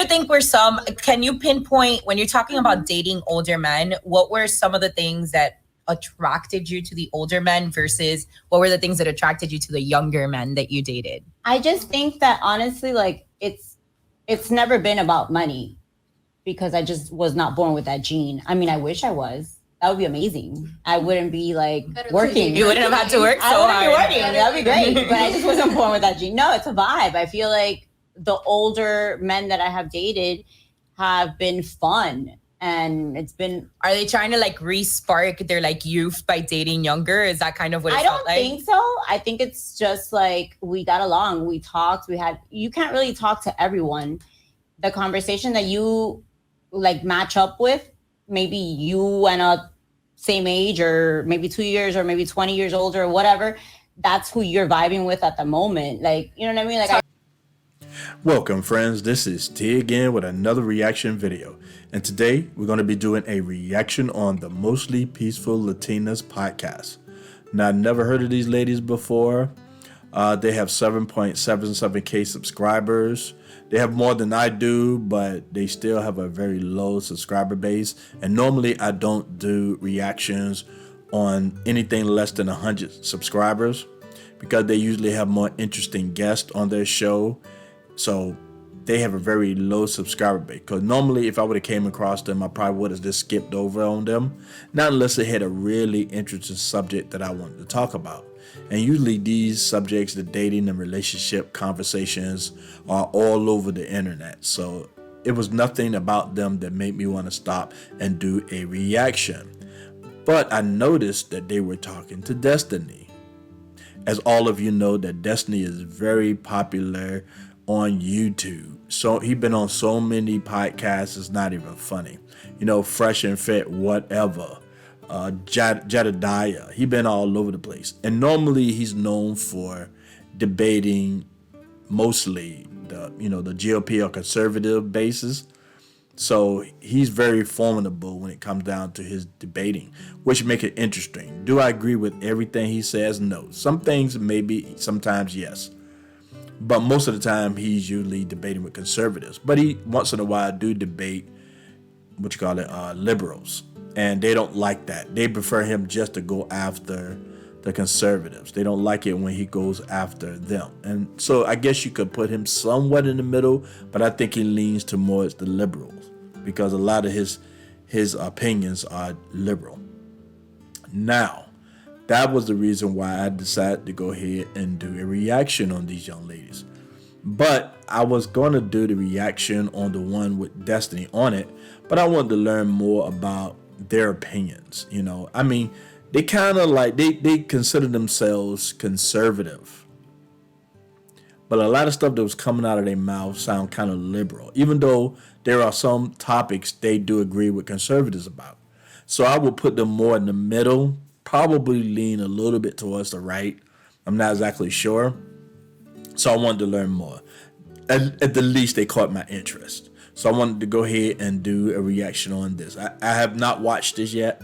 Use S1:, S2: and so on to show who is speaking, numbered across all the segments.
S1: think can you pinpoint, when you're talking about dating older men, what were some of the things that attracted you to the older men versus what were the things that attracted you to the younger men that you dated?
S2: I just think that honestly, like it's never been about money because I just was not born with that gene. I mean, I wish I was. That would be amazing. I wouldn't be like working.
S1: You wouldn't have had to work so hard.
S2: I wouldn't be working. That'd be great. But I just wasn't born with that gene. No, it's a vibe. I feel like the older men that I have dated have been fun. And it's been...
S1: Are they trying to like re-spark their like youth by dating younger? Is that kind of what it felt like?
S2: I don't think so. I think it's just like we got along. We talked. You can't really talk to everyone. The conversation that you like match up with, maybe you and a same age or maybe 2 years or maybe 20 years older or whatever, that's who you're vibing with at the moment. Like, you know what I mean? Like,
S3: Welcome friends, this is T again with another reaction video. And today we're going to be doing a reaction on the Mostly Peaceful Latinas podcast. Now, I've never heard of these ladies before. They have 7.77k subscribers. They have more than I do, but they still have a very low subscriber base. And normally I don't do reactions on anything less than 100 subscribers because they usually have more interesting guests on their show. So they have a very low subscriber base. Because normally if I would have came across them, I probably would have just skipped over on them. Not unless they had a really interesting subject that I wanted to talk about. And usually these subjects, the dating and relationship conversations, are all over the internet. So it was nothing about them that made me want to stop and do a reaction. But I noticed that they were talking to Destiny. As all of you know, that Destiny is very popular on YouTube. So he's been on so many podcasts, it's not even funny. You know, Fresh and Fit, whatever. Jedediah, he been all over the place. And normally he's known for debating mostly the GOP or conservative bases. So he's very formidable when it comes down to his debating, which make it interesting. Do I agree with everything he says? No. Some things maybe, sometimes yes. But most of the time he's usually debating with conservatives. But he once in a while do debate liberals. And they don't like that. They prefer him just to go after the conservatives. They don't like it when he goes after them. And so I guess you could put him somewhat in the middle, but I think he leans towards the liberals because a lot of his opinions are liberal. Now, that was the reason why I decided to go ahead and do a reaction on these young ladies. But I was going to do the reaction on the one with Destiny on it, but I wanted to learn more about their opinions. You know, I mean, they kind of like they consider themselves conservative, but a lot of stuff that was coming out of their mouth sound kind of liberal, even though there are some topics they do agree with conservatives about. So I would put them more in the middle, probably lean a little bit towards the right. I'm not exactly sure. So I wanted to learn more. At the least, they caught my interest. So I wanted to go ahead and do a reaction on this. I have not watched this yet.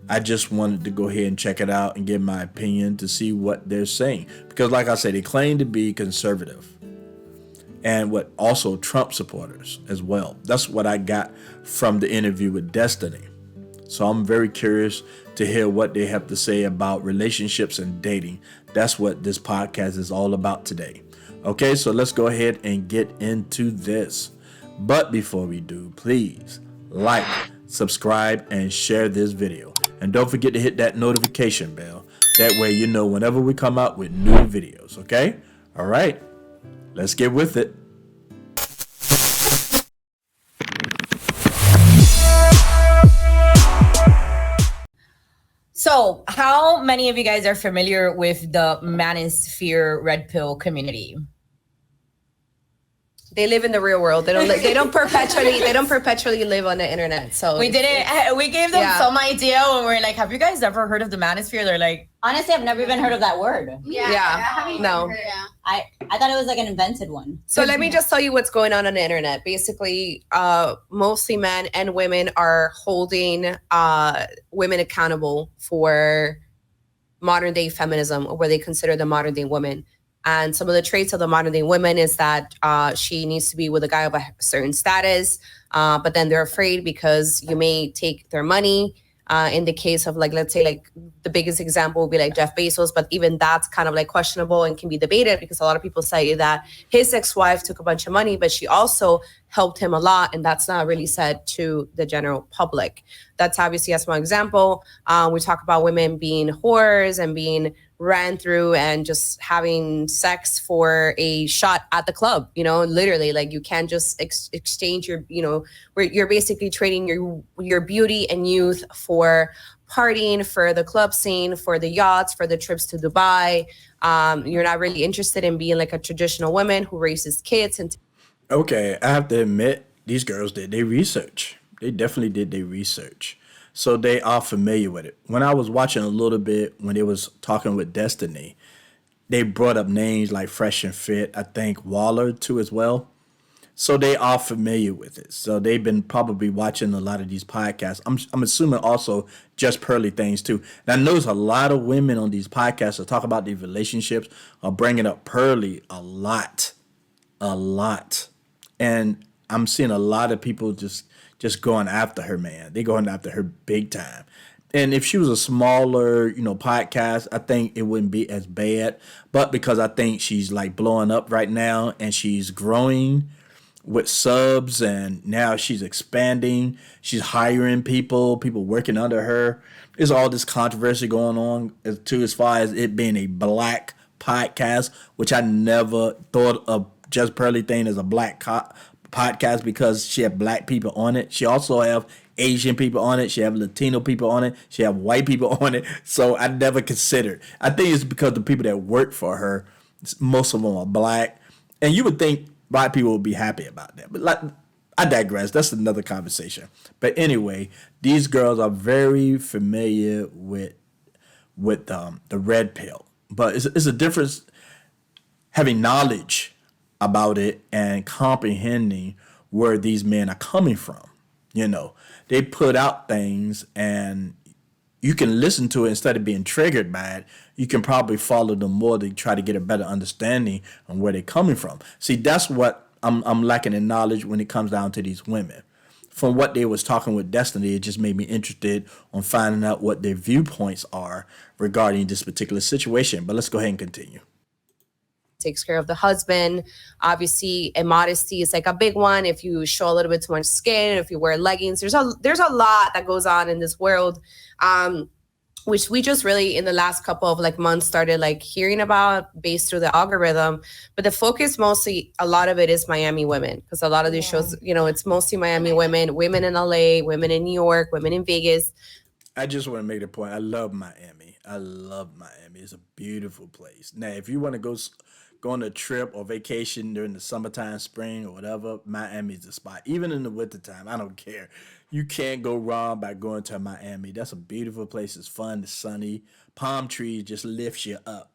S3: I just wanted to go ahead and check it out and give my opinion to see what they're saying. Because like I said, they claim to be conservative. And also Trump supporters as well. That's what I got from the interview with Destiny. So I'm very curious to hear what they have to say about relationships and dating. That's what this podcast is all about today. Okay, so let's go ahead and get into this. But before we do, please like, subscribe, and share this video. And don't forget to hit that notification bell. That way you know whenever we come out with new videos, okay? All right, let's get with it.
S1: So how many of you guys are familiar with the Manosphere Red Pill community?
S4: They live in the real world. They don't perpetually live on the internet. So
S1: we gave them some idea when we're like, have you guys ever heard of the Manosphere? They're like,
S2: honestly, I've never even heard of that word.
S4: No.
S2: I thought it was like an invented one.
S4: So let me just tell you what's going on the internet. Basically, mostly men and women are holding women accountable for modern day feminism, or what they consider the modern day woman. And some of the traits of the modern day women is that she needs to be with a guy of a certain status, but then they're afraid because you may take their money. In the case of, like, let's say, like, the biggest example would be like Jeff Bezos, but even that's kind of like questionable and can be debated, because a lot of people say that his ex-wife took a bunch of money, but she also helped him a lot, and that's not really said to the general public. That's obviously a small example. We talk about women being whores and being ran through and just having sex for a shot at the club, literally, like, you can't just exchange your, where you're basically trading your beauty and youth for partying, for the club scene, for the yachts, for the trips to Dubai. You're not really interested in being like a traditional woman who raises kids. And
S3: Okay, I have to admit, these girls did their research. They definitely did their research. So they are familiar with it. When I was watching a little bit, when they was talking with Destiny, they brought up names like Fresh and Fit, I think Waller too as well. So they are familiar with it. So they've been probably watching a lot of these podcasts. I'm assuming also Just Pearly Things too. And I notice a lot of women on these podcasts that talk about these relationships are bringing up Pearly a lot. And I'm seeing a lot of people just going after her, man. They going after her big time. And if she was a smaller, podcast, I think it wouldn't be as bad. But because I think she's like blowing up right now and she's growing with subs, and now she's expanding, she's hiring people working under her. There's all this controversy going on as far as it being a black podcast, which I never thought of Just Pearly Thing as a black podcast because she had black people on it. She also have Asian people on it. She have Latino people on it. She have white people on it. So I never considered. I think it's because the people that work for her, most of them are black. And you would think black people would be happy about that. But like, I digress. That's another conversation. But anyway, these girls are very familiar with the red pill. But it's a difference having knowledge about it and comprehending where these men are coming from. They put out things and you can listen to it instead of being triggered by it. You can probably follow them more to try to get a better understanding on where they're coming from. See, that's what I'm lacking in knowledge when it comes down to these women. From what they was talking with Destiny, it just made me interested on finding out what their viewpoints are regarding this particular situation. But let's go ahead and continue.
S4: Takes care of the husband. Obviously, immodesty is like a big one. If you show a little bit too much skin, if you wear leggings, there's a lot that goes on in this world, which we just really in the last couple of like months started like hearing about based through the algorithm. But the focus mostly, a lot of it is Miami women, because a lot of these shows, it's mostly Miami women in LA, women in New York, women in Vegas.
S3: I just want to make the point. I love Miami. It's a beautiful place. Now, if you want to go on a trip or vacation during the summertime, spring, or whatever, Miami's the spot. Even in the wintertime, I don't care. You can't go wrong by going to Miami. That's a beautiful place. It's fun. It's sunny. Palm trees just lifts you up.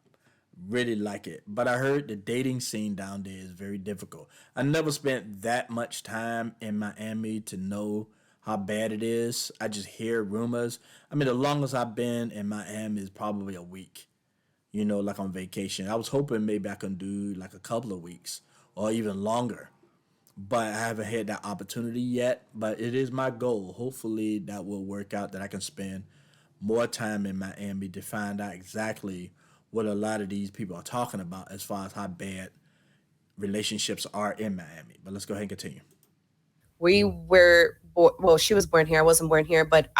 S3: Really like it. But I heard the dating scene down there is very difficult. I never spent that much time in Miami to know how bad it is. I just hear rumors. I mean, the longest I've been in Miami is probably a week. Like on vacation. I was hoping maybe I can do like a couple of weeks or even longer. But I haven't had that opportunity yet. But it is my goal. Hopefully that will work out, that I can spend more time in Miami to find out exactly what a lot of these people are talking about as far as how bad relationships are in Miami. But let's go ahead and continue.
S4: We were, she was born here. I wasn't born here, but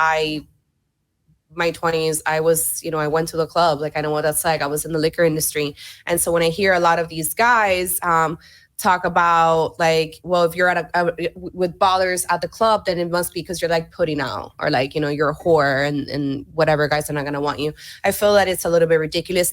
S4: my 20s, I was, I went to the club. Like, I know what that's like. I was in the liquor industry. And so when I hear a lot of these guys talk about like, well, if you're at with ballers at the club, then it must be because you're like putting out, or like, you're a whore and whatever, guys are not going to want you. I feel that it's a little bit ridiculous.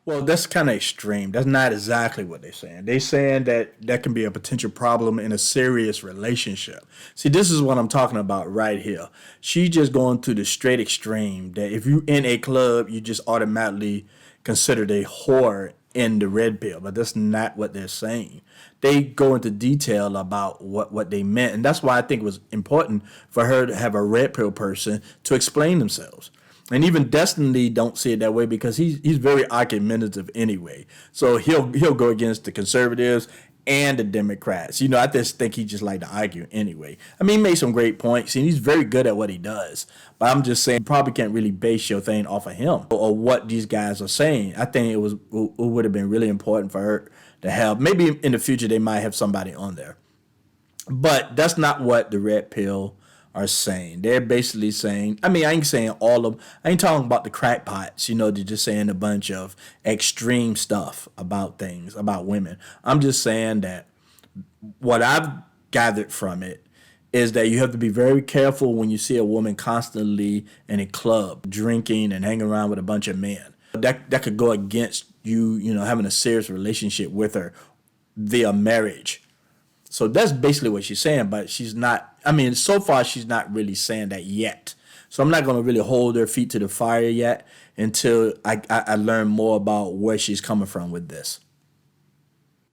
S3: Well, that's kind of extreme. That's not exactly what they're saying. They're saying that can be a potential problem in a serious relationship. See, this is what I'm talking about right here. She just going to the straight extreme that if you in a club, you just automatically considered a whore in the red pill. But that's not what they're saying. They go into detail about what they meant. And that's why I think it was important for her to have a red pill person to explain themselves. And even Destiny don't see it that way because he's very argumentative anyway. So he'll go against the conservatives and the Democrats. I just think he just like to argue anyway. I mean, he made some great points and he's very good at what he does. But I'm just saying, you probably can't really base your thing off of him or what these guys are saying. I think it would have been really important for her to have. Maybe in the future they might have somebody on there. But that's not what the red pill are saying. They're basically saying, I mean, I ain't saying all of them. I ain't talking about the crackpots, they're just saying a bunch of extreme stuff about things, about women. I'm just saying that what I've gathered from it is that you have to be very careful when you see a woman constantly in a club, drinking and hanging around with a bunch of men. That could go against you, having a serious relationship with her via marriage. So that's basically what she's saying, but she's not, so far she's not really saying that yet. So I'm not going to really hold her feet to the fire yet until I learn more about where she's coming from with this.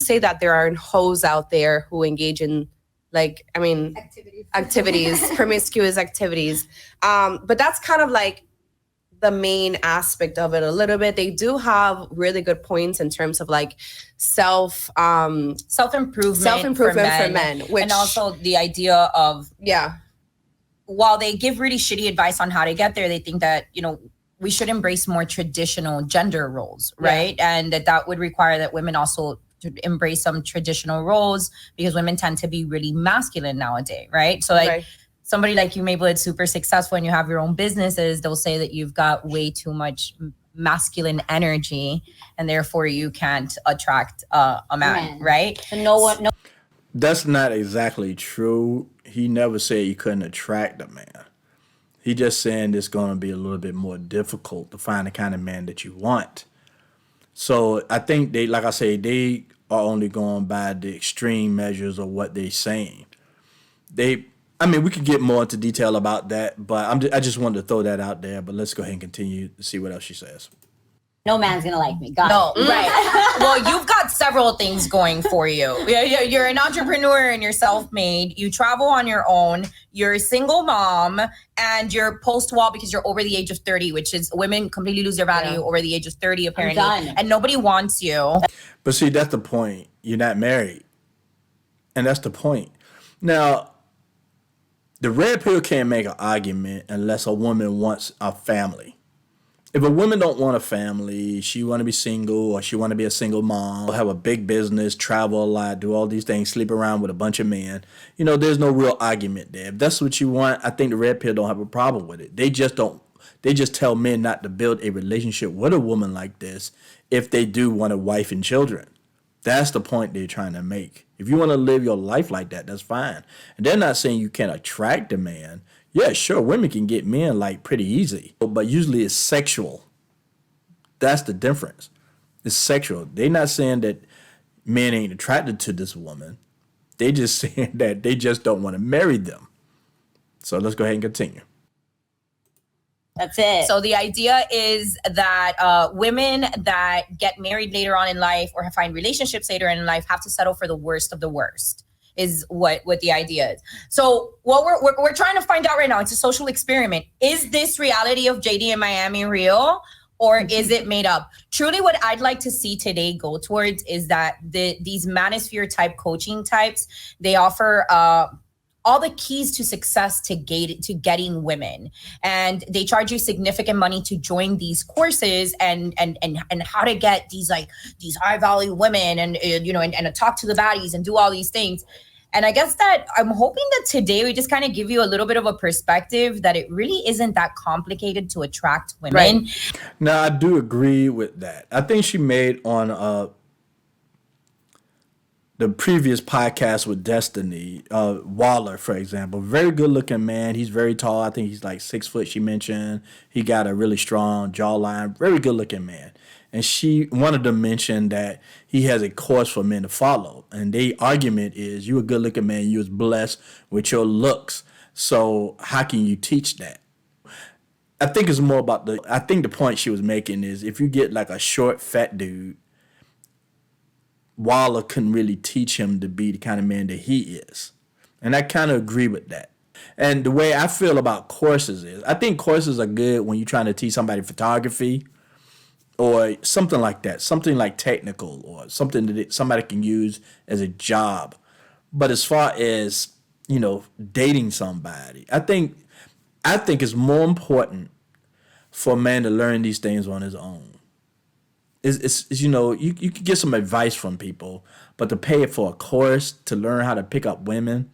S4: Say that there are hoes out there who engage in activities, promiscuous activities. But that's kind of like the main aspect of it a little bit. They do have really good points in terms of like self-improvement for men, which,
S1: and also the idea of, while they give really shitty advice on how to get there, they think that, we should embrace more traditional gender roles, right? And that would require that women also to embrace some traditional roles because women tend to be really masculine nowadays, right? So somebody like you, Mabel, that's super successful and you have your own businesses, they'll say that you've got way too much masculine energy and therefore you can't attract a man, right?
S2: No.
S3: That's not exactly true. He never said you couldn't attract a man. He just saying it's going to be a little bit more difficult to find the kind of man that you want. So I think they are only going by the extreme measures of what they're saying. We could get more into detail about that, but I just wanted to throw that out there. But let's go ahead and continue to see what else she says.
S2: No man's gonna like me.
S1: Right. Well, you've got several things going for you. You're an entrepreneur and you're self-made. You travel on your own. You're a single mom, and you're post-wall because you're over the age of 30, which is women completely lose their value over the age of 30, apparently. And nobody wants you.
S3: But see, that's the point. You're not married, and that's the point. Now, the red pill can't make an argument unless a woman wants a family. If a woman don't want a family, she want to be single or she want to be a single mom, have a big business, travel a lot, do all these things, sleep around with a bunch of men, there's no real argument there. If that's what you want, I think the red pill don't have a problem with it. They just tell men not to build a relationship with a woman like this if they do want a wife and children. That's the point they're trying to make. If you want to live your life like that, that's fine. And they're not saying you can't attract a man. Yeah, sure, women can get men like pretty easy, but usually it's sexual. That's the difference. It's sexual. They're not saying that men ain't attracted to this woman. They just saying that they just don't want to marry them. So let's go ahead and continue.
S2: That's it.
S1: So the idea is that women that get married later on in life or find relationships later in life have to settle for the worst of the worst. Is what the idea is. So what we're trying to find out right now, it's a social experiment. Is this reality of JD in Miami real, or is it made up? Truly, what I'd like to see today go towards is that these manosphere type coaching types, they offer all the keys to success to getting women, and they charge you significant money to join these courses and how to get these high value women and and talk to the baddies and do all these things. And I guess that I'm hoping that today we just kind of give you a little bit of a perspective that it really isn't that complicated to attract women.
S3: Right. Now, I do agree with that. I think she made on the previous podcast with Destiny, Waller, for example, very good looking man. He's very tall. I think he's like 6 foot, she mentioned. He got a really strong jawline, very good looking man. And she wanted to mention that he has a course for men to follow. And the argument is, you a good looking man, you was blessed with your looks. So how can you teach that? I think it's more about I think the point she was making is if you get like a short, fat dude, Waller couldn't really teach him to be the kind of man that he is. And I kind of agree with that. And the way I feel about courses is, I think courses are good when you're trying to teach somebody photography or something like that, something like technical or something that somebody can use as a job. But as far as, dating somebody, I think it's more important for a man to learn these things on his own. You can get some advice from people, but to pay for a course to learn how to pick up women,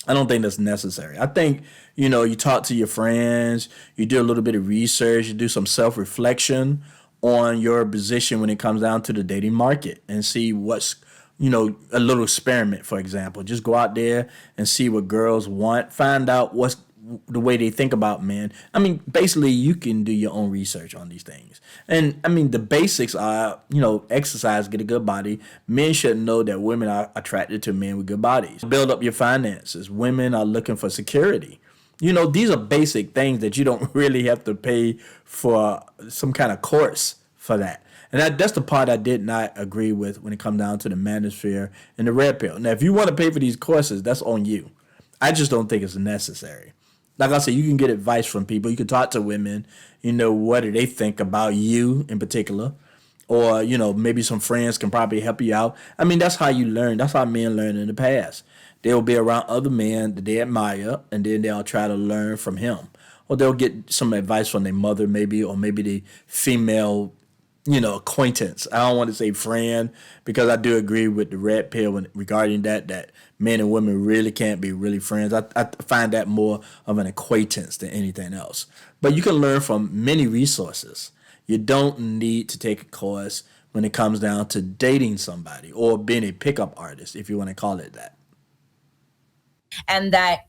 S3: I don't think that's necessary. I think, you talk to your friends, you do a little bit of research, you do some self-reflection on your position when it comes down to the dating market and see what's, a little experiment, for example. Just go out there and see what girls want, find out what's the way they think about men. I mean, basically, you can do your own research on these things. And I mean, the basics are, exercise, get a good body. Men should know that women are attracted to men with good bodies. Build up your finances. Women are looking for security. These are basic things that you don't really have to pay for some kind of course for that. And that's the part I did not agree with when it comes down to the manosphere and the red pill. Now, if you want to pay for these courses, that's on you. I just don't think it's necessary. Like I said, you can get advice from people. You can talk to women, what do they think about you in particular? Or, maybe some friends can probably help you out. I mean, that's how you learn. That's how men learn in the past. They'll be around other men that they admire, and then they'll try to learn from him. Or they'll get some advice from their mother maybe, or maybe the female, acquaintance. I don't want to say friend, because I do agree with the red pill regarding that men and women really can't be really friends. I find that more of an acquaintance than anything else. But you can learn from many resources. You don't need to take a course when it comes down to dating somebody or being a pickup artist, if you want to call it that.
S1: And that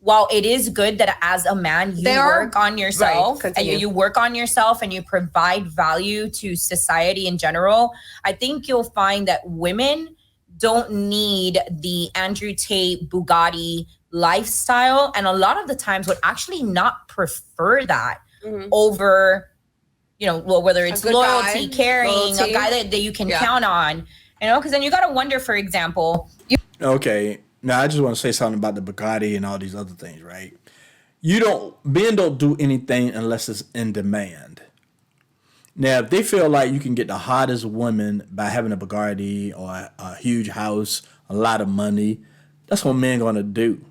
S1: while it is good that as a man you work on yourself, and you work on yourself and you provide value to society in general, I think you'll find that women don't need the Andrew Tate Bugatti lifestyle, and a lot of the times would actually not prefer that over, whether it's loyalty, caring, a guy that you can count on, because then you got to wonder, for example.
S3: Okay. Now, I just want to say something about the Bugatti and all these other things, right? Men don't do anything unless it's in demand. Now, if they feel like you can get the hottest woman by having a Bugatti or a huge house, a lot of money, that's what men going to do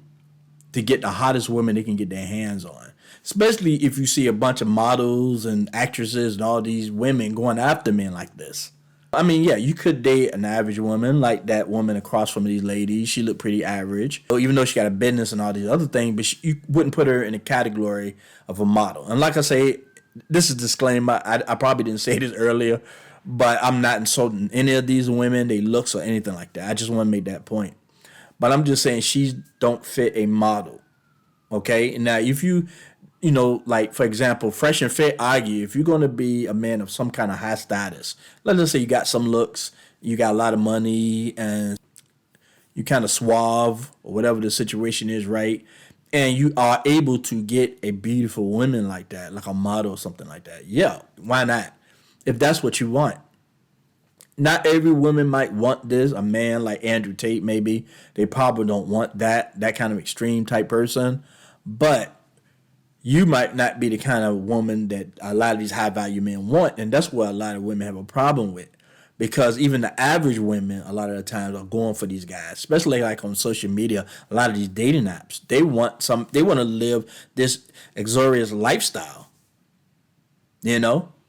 S3: to get the hottest women they can get their hands on. Especially if you see a bunch of models and actresses and all these women going after men like this. I mean, yeah, you could date an average woman like that woman across from these ladies. She looked pretty average, even though she got a business and all these other things, but you wouldn't put her in the category of a model. And like I say, this is a disclaimer. I probably didn't say this earlier, but I'm not insulting any of these women, they looks or anything like that. I just want to make that point. But I'm just saying she don't fit a model, okay? Now, if you like, for example, Fresh and Fit argue, if you're going to be a man of some kind of high status, let's say you got some looks, you got a lot of money, and you kind of suave, or whatever the situation is, right? And you are able to get a beautiful woman like that, like a model or something like that. Yeah, why not? If that's what you want. Not every woman might want this. A man like Andrew Tate, maybe, they probably don't want that kind of extreme type person. But you might not be the kind of woman that a lot of these high value men want. And that's what a lot of women have a problem with. Because even the average women, a lot of the times, are going for these guys, especially like on social media, a lot of these dating apps. They want to live this luxurious lifestyle.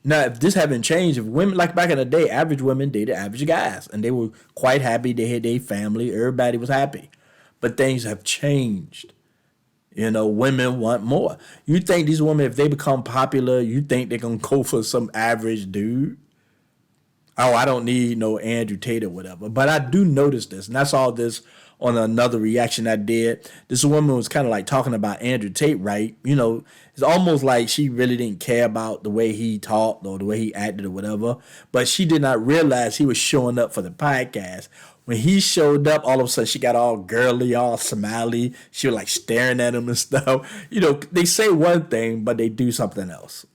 S3: Now, if this haven't changed, if women, like back in the day, average women dated average guys, and they were quite happy. They had their family. Everybody was happy. But things have changed. Women want more. You think these women, if they become popular, you think they're going to go for some average dude? Oh, I don't need no Andrew Tate or whatever. But I do notice this, and I saw this on another reaction I did. This woman was kind of like talking about Andrew Tate, right? It's almost like she really didn't care about the way he talked or the way he acted or whatever. But she did not realize he was showing up for the podcast. When he showed up, all of a sudden she got all girly, all smiley. She was like staring at him and stuff. They say one thing, but they do something else.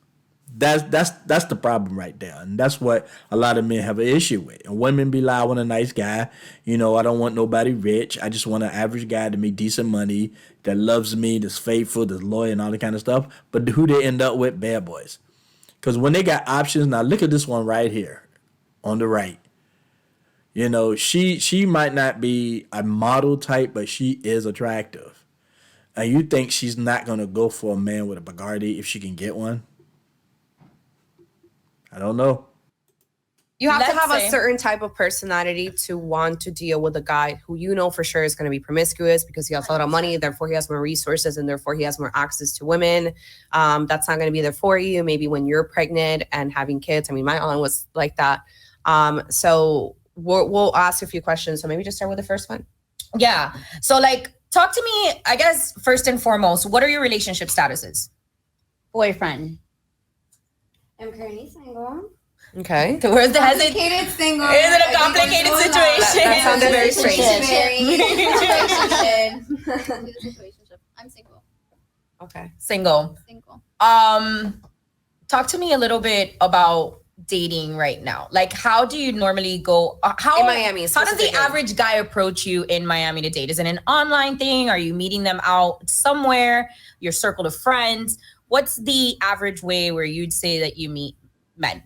S3: That's the problem right there, and that's what a lot of men have an issue with. And women be like, I want a nice guy. I don't want nobody rich. I just want an average guy to make decent money, that loves me, that's faithful, that's loyal, and all that kind of stuff. But who they end up with? Bad boys. Because when they got options, now look at this one right here on the right. She might not be a model type, but she is attractive. And you think she's not going to go for a man with a Bugatti if she can get one? I don't know.
S4: You have to
S1: Let's
S4: have
S1: say-
S4: a certain type of personality to want to deal with a guy who for sure is going to be promiscuous because he has a lot of money, therefore he has more resources, and therefore he has more access to women. That's not going to be there for you. Maybe when you're pregnant and having kids. I mean, my aunt was like that. So we'll ask a few questions. So maybe just start with the first one.
S1: Yeah. So talk to me, I guess, first and foremost, what are your relationship statuses?
S2: Boyfriend.
S5: I'm currently single.
S4: Okay.
S1: Where's the hesitation?
S5: Complicated single.
S1: Is it a complicated situation?
S4: That sounded very strange.
S5: Situationship. I'm single.
S4: Okay.
S1: Single.
S5: Single.
S1: Talk to me a little bit about dating right now. How do you normally go?
S4: In Miami,
S1: How does the
S4: specifically.
S1: average guy approach you in Miami to date? Is it an online thing? Are you meeting them out somewhere? Your circle of friends? What's the average way where you'd say that you meet men?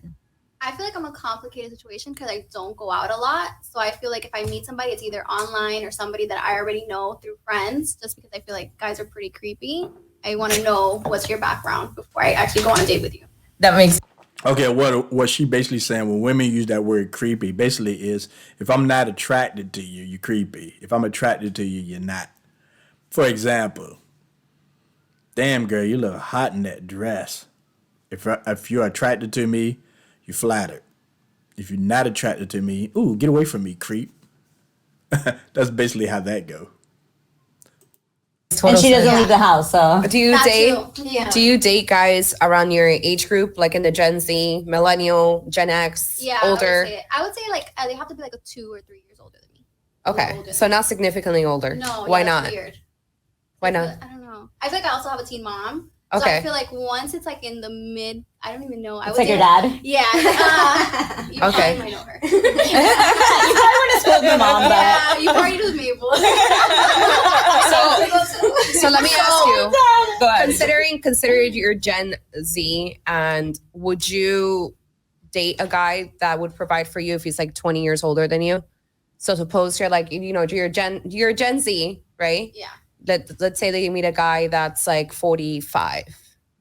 S5: I feel like I'm a complicated situation because I don't go out a lot. So I feel like if I meet somebody, it's either online or somebody that I already know through friends, just because I feel like guys are pretty creepy. I want to know what's your background before I actually go on a date with you.
S1: That makes
S3: Okay, what she basically saying when women use that word creepy basically is if I'm not attracted to you, you're creepy. If I'm attracted to you, you're not. For example, damn girl, you look hot in that dress. If you're attracted to me, you're flattered. If you're not attracted to me, ooh, get away from me, creep. That's basically how that go.
S2: And she doesn't leave the house, so.
S4: Do you
S5: That
S4: date?
S5: too. Yeah.
S4: Do you date guys around your age group, like in the Gen Z, Millennial, Gen X,
S5: Yeah.
S4: older?
S5: I would say they have to be 2 or 3 years older than me.
S4: Okay,
S5: older.
S4: so not significantly older.
S5: No.
S4: Why
S5: yeah, that's
S4: not?
S5: Weird.
S4: Why not?
S5: I don't know. I feel like I also have a teen mom. So
S4: Okay.
S5: I feel like once it's in the mid, I don't even know. I
S2: It's
S5: would
S2: like your
S5: say-
S2: dad.
S5: Yeah. You
S4: Okay.
S5: probably might know her.
S2: You probably would have spoke your mom, but.
S5: Yeah, you probably know Mabel.
S4: So let me ask you.
S1: Go ahead.
S4: Considering you're Gen Z, and would you date a guy that would provide for you if he's 20 years older than you? So suppose you're you're Gen Z, right?
S5: Yeah.
S4: Let's say that you meet a guy that's 45,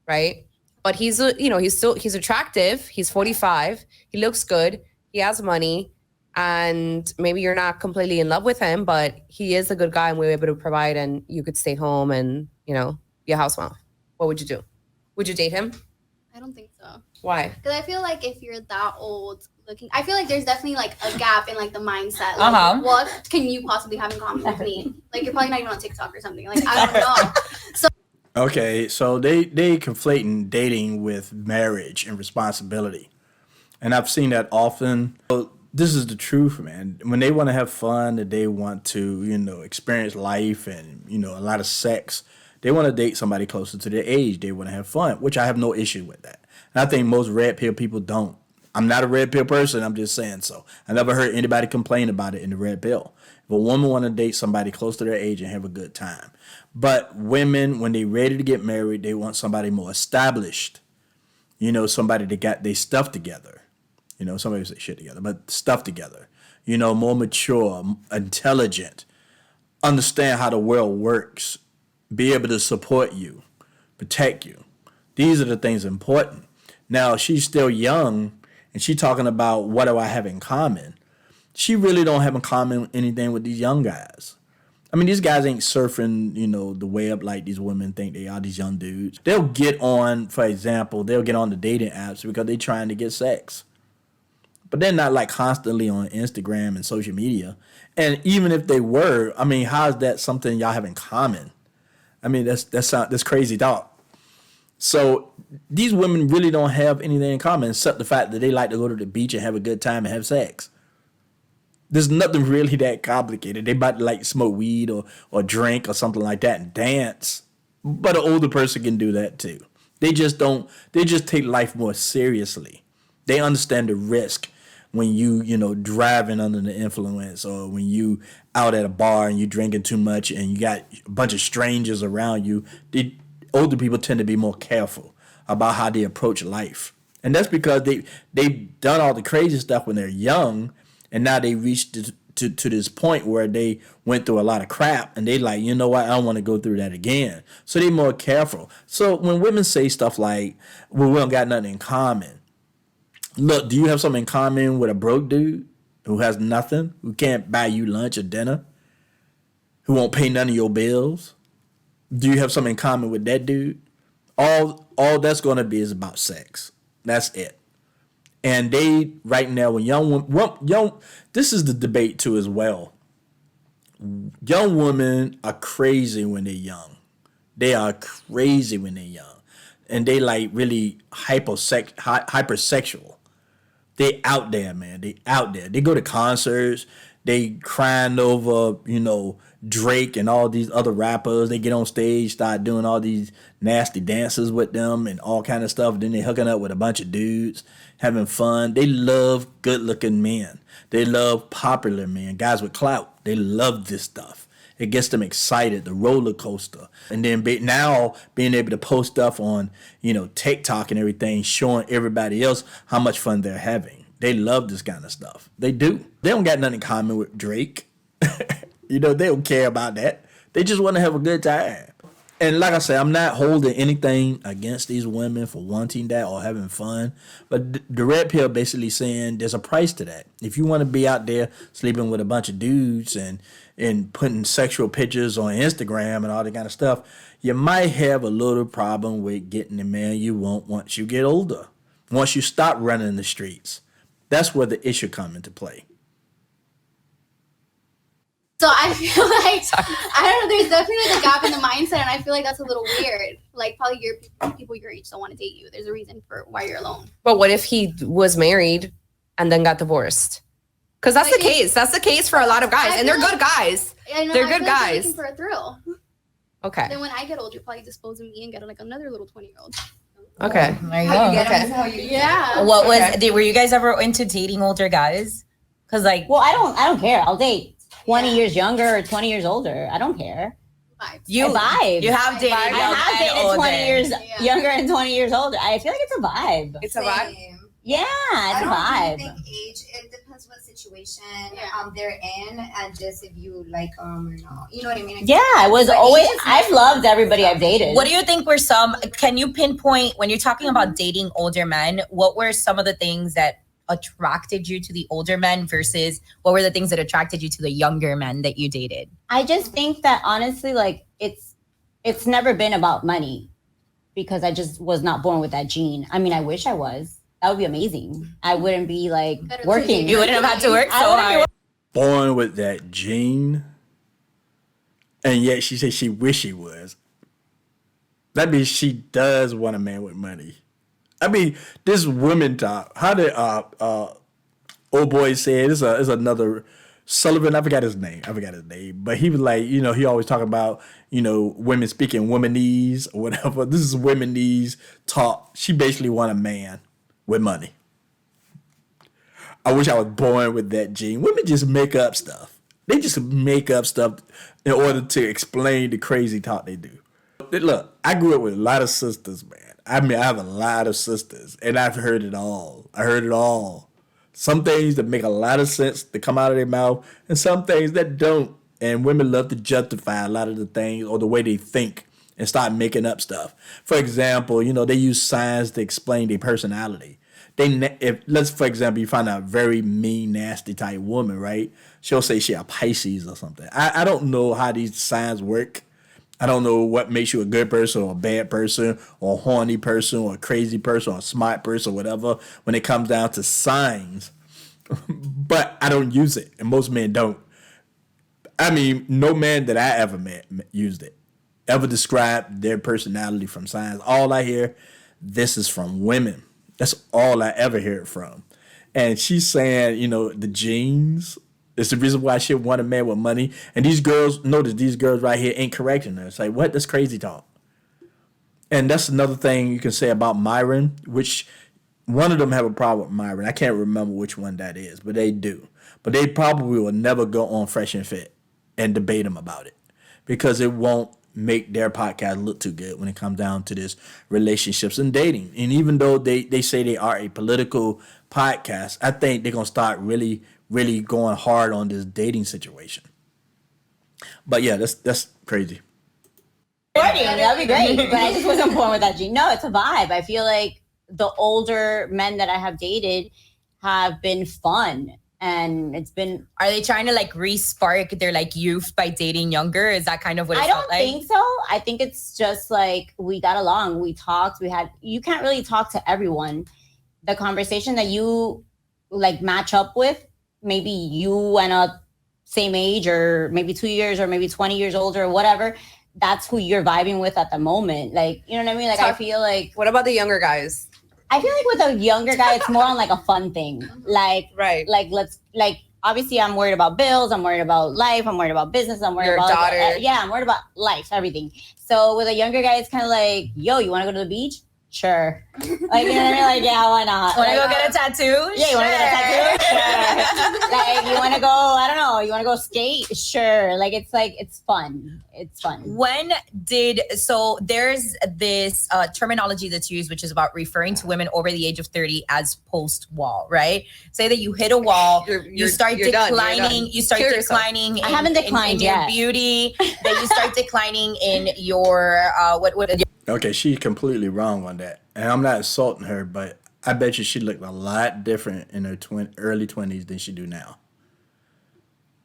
S4: right? But he's attractive. He's 45. He looks good. He has money, and maybe you're not completely in love with him, but he is a good guy and we're able to provide, and you could stay home and be a house mom. What would you do? Would you date him?
S5: I don't think so.
S4: Why?
S5: Because I feel like if you're that old looking, I feel like there's definitely a gap in the mindset. What can you possibly have in common with me? You're probably not even on TikTok or something. I don't know.
S3: Okay, so they conflating dating with marriage and responsibility. And I've seen that often. So this is the truth, man. When they want to have fun and they want to, experience life and, a lot of sex, they want to date somebody closer to their age. They want to have fun, which I have no issue with that. And I think most red pill people don't. I'm not a red pill person. I'm just saying so. I never heard anybody complain about it in the red pill. If a woman want to date somebody close to their age and have a good time. But women, when they ready to get married, they want somebody more established. Somebody that got their stuff together. Somebody say shit together, but stuff together. More mature, intelligent, understand how the world works, be able to support you, protect you. These are the things important. Now, she's still young, and she's talking about what do I have in common. She really don't have in common anything with these young guys. I mean, these guys ain't surfing, the web like these women think they are, these young dudes. They'll get on, for example, the dating apps because they're trying to get sex. But they're not constantly on Instagram and social media. And even if they were, I mean, how is that something y'all have in common? I mean, that's crazy talk. So these women really don't have anything in common except the fact that they like to go to the beach and have a good time and have sex. There's nothing really that complicated. They might like smoke weed or drink or something like that and dance. But an older person can do that too. They just don't. They just take life more seriously. They understand the risk when you driving under the influence, or when you out at a bar and you drinking too much and you got a bunch of strangers around you. Older people tend to be more careful about how they approach life, and that's because they've done all the crazy stuff when they're young, and now they reached to this point where they went through a lot of crap, and they like, you know what, I don't want to go through that again. So they're more careful. So when women say stuff like, well, we don't got nothing in common. Look, do you have something in common with a broke dude who has nothing, who can't buy you lunch or dinner, who won't pay none of your bills? Do you have something in common with that dude? All that's going to be is about sex. That's it. And they, right now, when this is the debate too as well. Young women are crazy when they're young. They are crazy when they're young. And they like really hypersexual. They out there, man. They out there. They go to concerts. They crying over, Drake and all these other rappers. They get on stage, start doing all these nasty dances with them and all kind of stuff. Then they hooking up with a bunch of dudes, having fun. They love good-looking men. They love popular men, guys with clout. They love this stuff. It gets them excited, the roller coaster. And then now being able to post stuff on, TikTok and everything, showing everybody else how much fun they're having. They love this kind of stuff. They do. They don't got nothing in common with Drake. They don't care about that. They just want to have a good time. And like I said, I'm not holding anything against these women for wanting that or having fun. But the red pill basically saying there's a price to that. If you want to be out there sleeping with a bunch of dudes and putting sexual pictures on Instagram and all that kind of stuff, you might have a little problem with getting the man you want once you get older. Once you stop running the streets. That's where the issue comes into play.
S5: So I feel like, I don't know, there's definitely a gap in the mindset, and I feel like that's a little weird. Like, probably people your age don't want to date you. There's a reason for why you're alone.
S4: But what if he was married and then got divorced? Because that's the case. That's the case for a lot of guys. And they're good guys.
S5: I know,
S4: they're
S5: I
S4: good
S5: feel like
S4: guys.
S5: you're looking for a thrill.
S4: Okay.
S5: Then when I get old, you'll probably dispose of me and get like another little 20-year-old.
S4: Okay.
S1: There you go.
S5: Yeah.
S1: What was? Were you guys ever into dating older guys? Because
S2: well, I don't care. I'll date 20 years younger or 20 years older. I don't care.
S1: You
S2: vibe.
S1: You have dated.
S2: I have dated
S1: older.
S2: 20 years younger and 20 years older. I feel like it's a vibe.
S4: It's a vibe.
S2: Yeah, it's a vibe.
S6: I don't think age. It depends what situation they're in, and just if you like them or not. You know what I mean?
S2: Yeah, it was always. I've loved everybody I've dated.
S1: What do you think were some? Can you pinpoint when you're talking about dating older men? What were some of the things that attracted you to the older men versus what were the things that attracted you to the younger men that you dated?
S2: I just think that honestly, like it's never been about money, because I just was not born with that gene. I mean, I wish I was. That would be amazing. I wouldn't be like working.
S1: You wouldn't have had to work so hard.
S3: Born with that gene, and yet she said she wish she was. That means she does want a man with money. I mean, this women talk. How did old boy say it? It's another Sullivan. I forgot his name. But he was like, he always talking about, women speaking womanese or whatever. This is womanese talk. She basically want a man with money. I wish I was born with that gene. Women just make up stuff. They just make up stuff in order to explain the crazy talk they do. Look, I grew up with a lot of sisters, man. I mean, I have a lot of sisters, and I've heard it all. I heard it all. Some things that make a lot of sense to come out of their mouth, and some things that don't. And women love to justify a lot of the things or the way they think and start making up stuff. For example, they use signs to explain their personality. For example, you find a very mean, nasty type woman, right? She'll say she a Pisces or something. I don't know how these signs work. I don't know what makes you a good person or a bad person or a horny person or a crazy person or a smart person or whatever when it comes down to signs. But I don't use it, and most men don't. I mean, no man that I ever met used it, ever described their personality from signs. All I hear, this is from women. That's all I ever hear it from. And she's saying, the genes is the reason why she want a man with money. And these girls, notice these girls right here ain't correcting her. It's like, what? That's crazy talk. And that's another thing you can say about Myron, which one of them have a problem with Myron. I can't remember which one that is, but they do. But they probably will never go on Fresh and Fit and debate him about it because it won't make their podcast look too good when it comes down to this relationships and dating. And even though they say they are a political podcast, I think they're going to start really, really going hard on this dating situation. But yeah, that's crazy.
S2: That'd be great. But I just wasn't born with that gene. No, it's a vibe. I feel like the older men that I have dated have been fun. And it's been.
S1: Are they trying to like re-spark their like youth by dating younger? Is that kind of what it felt like?
S2: I don't think so. I think it's just like we got along. We talked. You can't really talk to everyone. The conversation that you like match up with, maybe you and a same age or maybe 2 years or maybe 20 years older or whatever. That's who you're vibing with at the moment. Like, you know what I mean? Like, I feel like.
S4: What about the younger guys?
S2: I feel like with a younger guy, it's more on like a fun thing. Like,
S4: Right.
S2: Like, obviously I'm worried about bills. I'm worried about life. I'm worried about business. I'm worried
S4: Your
S2: about
S4: daughter.
S2: I'm worried about life, everything. So with a younger guy, it's kind of like, yo, you want to go to the beach? Sure. Like, you know what I mean? Like, yeah, why not?
S1: Want to
S2: Like,
S1: go get a tattoo?
S2: yeah, you want to get a tattoo? Sure. Like, you want to go, I don't know, you want to go skate? Sure. Like, it's fun. It's fun.
S1: So there's this terminology that's used, which is about referring to women over the age of 30 as post-wall, right? Say that you hit a wall, you start
S4: you're done, you're
S1: declining,
S4: done.
S1: you start
S4: Kill yourself.
S1: declining.
S2: I haven't declined
S1: in your
S2: yet.
S1: beauty, that you start declining in your,
S3: Okay, she's completely wrong on that. And I'm not insulting her, but I bet you she looked a lot different in her early 20s than she do now.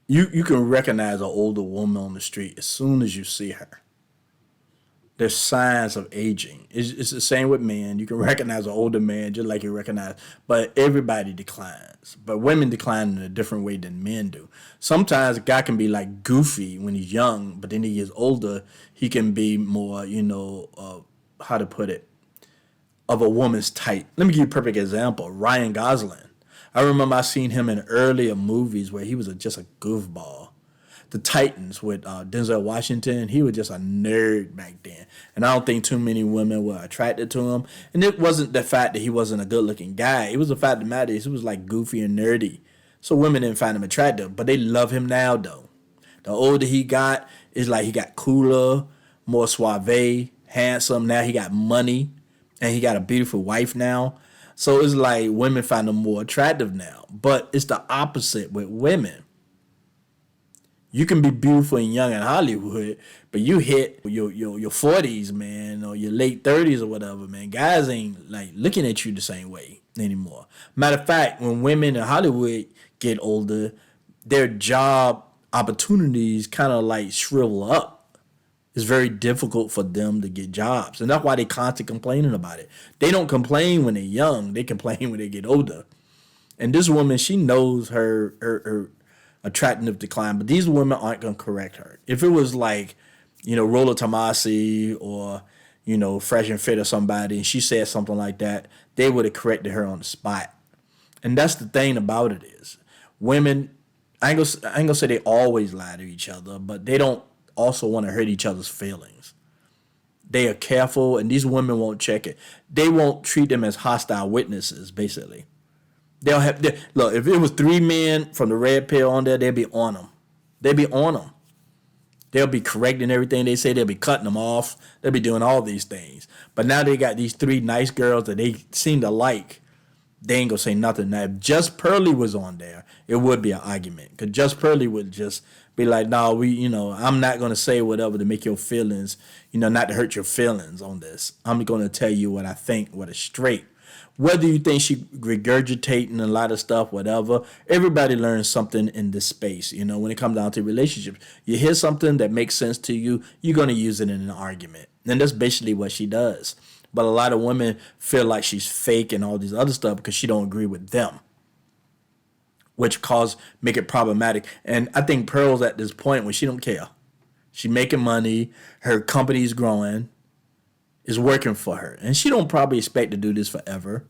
S3: You can recognize an older woman on the street as soon as you see her. There's signs of aging. It's the same with men. You can recognize an older man just like you recognize, but everybody declines. But women decline in a different way than men do. Sometimes a guy can be like goofy when he's young, but then he gets older, he can be more, how to put it, of a woman's type. Let me give you a perfect example. Ryan Gosling. I remember I seen him in earlier movies where he was just a goofball. The Titans with Denzel Washington, he was just a nerd back then. And I don't think too many women were attracted to him. And it wasn't the fact that he wasn't a good-looking guy. It was the fact that matters. He was like goofy and nerdy. So women didn't find him attractive. But they love him now, though. The older he got, it's like he got cooler, more suave, handsome. Now he got money. And he got a beautiful wife now. So it's like women find him more attractive now. But it's the opposite with women. You can be beautiful and young in Hollywood, but you hit your 40s, man, or your late 30s or whatever, man. Guys ain't like looking at you the same way anymore. Matter of fact, when women in Hollywood get older, their job opportunities kind of like shrivel up. It's very difficult for them to get jobs. And that's why they constantly complaining about it. They don't complain when they're young. They complain when they get older. And this woman, she knows her attractive decline, but these women aren't going to correct her. If it was like, Rolla Tomasi or, Fresh and Fit or somebody, and she said something like that, they would have corrected her on the spot. And that's the thing about it is, women, I ain't gonna say they always lie to each other, but they don't also want to hurt each other's feelings. They are careful, and these women won't check it. They won't treat them as hostile witnesses, basically. Look, if it was 3 men from the red pill on there, they'd be on them. They'd be on them. They'll be correcting everything they say. They'll be cutting them off. They'll be doing all these things. But now they got these 3 nice girls that they seem to like. They ain't gonna say nothing. Now, if Just Pearly was on there, it would be an argument. Because Just Pearly would just be like, no, I'm not gonna say whatever to make your feelings, not to hurt your feelings on this. I'm gonna tell you what I think, what is straight. Whether you think she regurgitating a lot of stuff, whatever, everybody learns something in this space. When it comes down to relationships, you hear something that makes sense to you, you're going to use it in an argument. And that's basically what she does. But a lot of women feel like she's fake and all these other stuff because she don't agree with them, which make it problematic. And I think Pearl's at this point where she don't care. She making money, her company's growing, is working for her. And she don't probably expect to do this forever.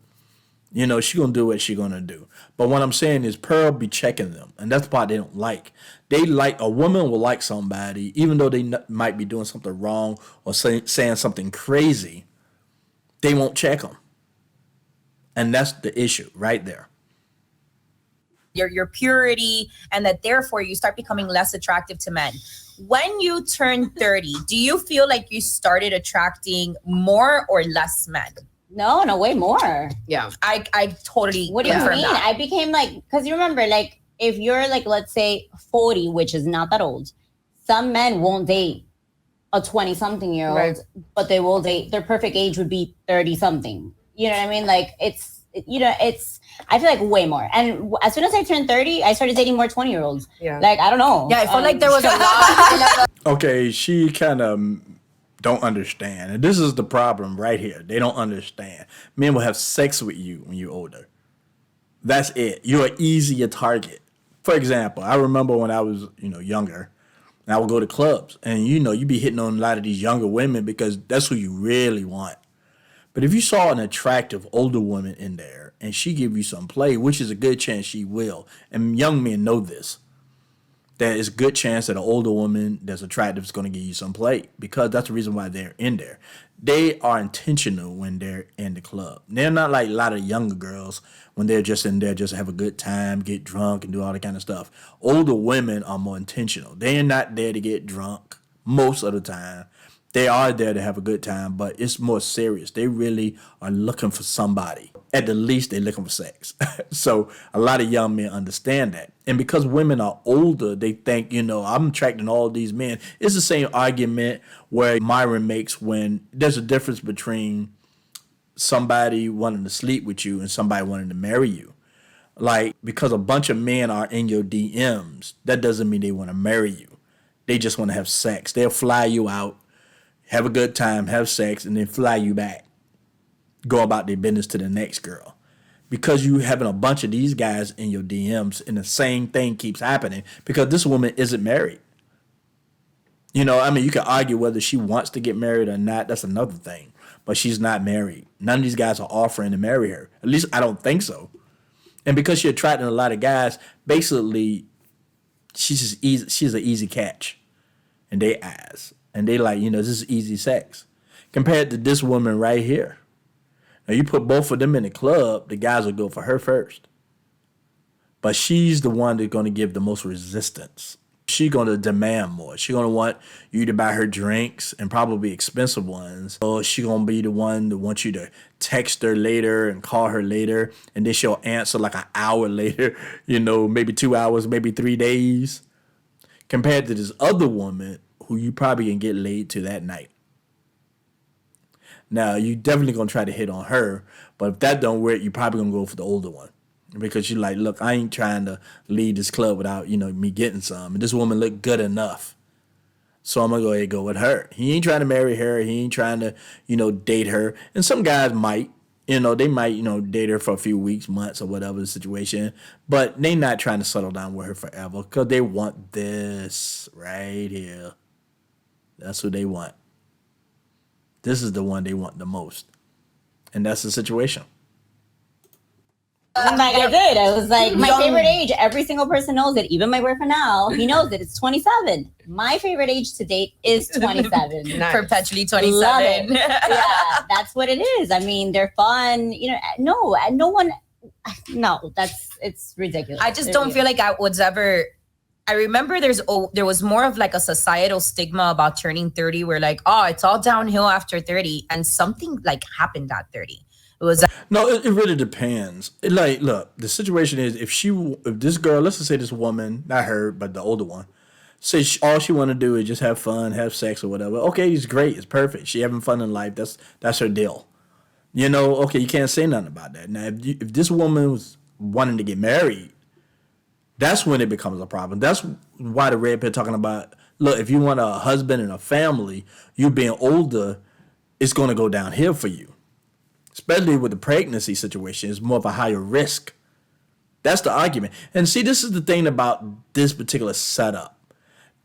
S3: You know, she gonna do what she gonna do. But what I'm saying is Pearl be checking them. And that's the part they don't like. They like, a woman will like somebody, even though they might be doing something wrong or saying something crazy, they won't check them. And that's the issue right there.
S1: Your purity, and that therefore you start becoming less attractive to men. When you turn 30, do you feel like you started attracting more or less men?
S2: No, way more.
S4: Yeah.
S1: I totally.
S2: What do you
S1: confirm
S2: mean?
S1: that.
S2: I became like, because you remember, like, if you're like, let's say 40, which is not that old, some men won't date a 20-something-year-old,
S4: Right.
S2: but they will date, their perfect age would be 30-something. You know what I mean? Like, I feel like way more. And as soon as I turned 30, I started dating more 20-year-olds.
S4: Yeah.
S2: Like, I don't know.
S1: Yeah, I felt like there was a lot.
S3: Okay, she kind of don't understand. And this is the problem right here. They don't understand. Men will have sex with you when you're older. That's it. You're an easier target. For example, I remember when I was, younger, and I would go to clubs, and you be hitting on a lot of these younger women because that's who you really want. But if you saw an attractive older woman in there and she give you some play, which is a good chance she will, and young men know this, that it's a good chance that an older woman that's attractive is going to give you some play, because that's the reason why they're in there. They are intentional when they're in the club. They're not like a lot of younger girls when they're just in there just to have a good time, get drunk, and do all that kind of stuff. Older women are more intentional. They're not there to get drunk most of the time. They are there to have a good time, but it's more serious. They really are looking for somebody. At the least, they're looking for sex. So a lot of young men understand that. And because women are older, they think, I'm attracting all these men. It's the same argument where Myron makes when there's a difference between somebody wanting to sleep with you and somebody wanting to marry you. Like, because a bunch of men are in your DMs, that doesn't mean they want to marry you. They just want to have sex. They'll fly you out, have a good time, have sex, and then fly you back. Go about their business to the next girl. Because you having a bunch of these guys in your DMs and the same thing keeps happening because this woman isn't married. You can argue whether she wants to get married or not. That's another thing. But she's not married. None of these guys are offering to marry her. At least I don't think so. And because she's attracting a lot of guys, basically, she's an easy catch in their eyes. And they like, this is easy sex. Compared to this woman right here. Now, you put both of them in the club, the guys will go for her first. But she's the one that's going to give the most resistance. She's going to demand more. She's going to want you to buy her drinks, and probably expensive ones. Or she's going to be the one that wants you to text her later and call her later. And then she'll answer like an hour later, maybe 2 hours, maybe 3 days. Compared to this other woman who you probably can get laid to that night. Now, you definitely going to try to hit on her, but if that don't work, you're probably going to go for the older one. Because you're like, look, I ain't trying to leave this club without, me getting some. And this woman looked good enough. So I'm going to go ahead and go with her. He ain't trying to marry her. He ain't trying to, date her. And some guys might, they might, date her for a few weeks, months, or whatever the situation. But they not trying to settle down with her forever because they want this right here. That's what they want. This is the one they want the most. And that's the situation.
S2: Like I did. I was like, my favorite age, every single person knows it. Even my boyfriend now, he knows it. It's 27. My favorite age to date is 27.
S4: Nice.
S1: Perpetually
S2: Love
S1: 27.
S2: it. Yeah, that's what it is. I mean, they're fun. No one. No, it's ridiculous.
S1: I just don't feel like I was ever. I remember there was more of like a societal stigma about turning 30 where like, oh, it's all downhill after 30. And something like happened at 30. It was
S3: No, it really depends. Look, the situation is if this girl, let's just say this woman, not her, but the older one, say all she want to do is just have fun, have sex or whatever. Okay, it's great. It's perfect. She having fun in life. That's her deal. Okay, you can't say nothing about that. Now, if this woman was wanting to get married, that's when it becomes a problem. That's why the red pill talking about, look, if you want a husband and a family, you being older, it's going to go downhill for you. Especially with the pregnancy situation, it's more of a higher risk. That's the argument. And see, this is the thing about this particular setup.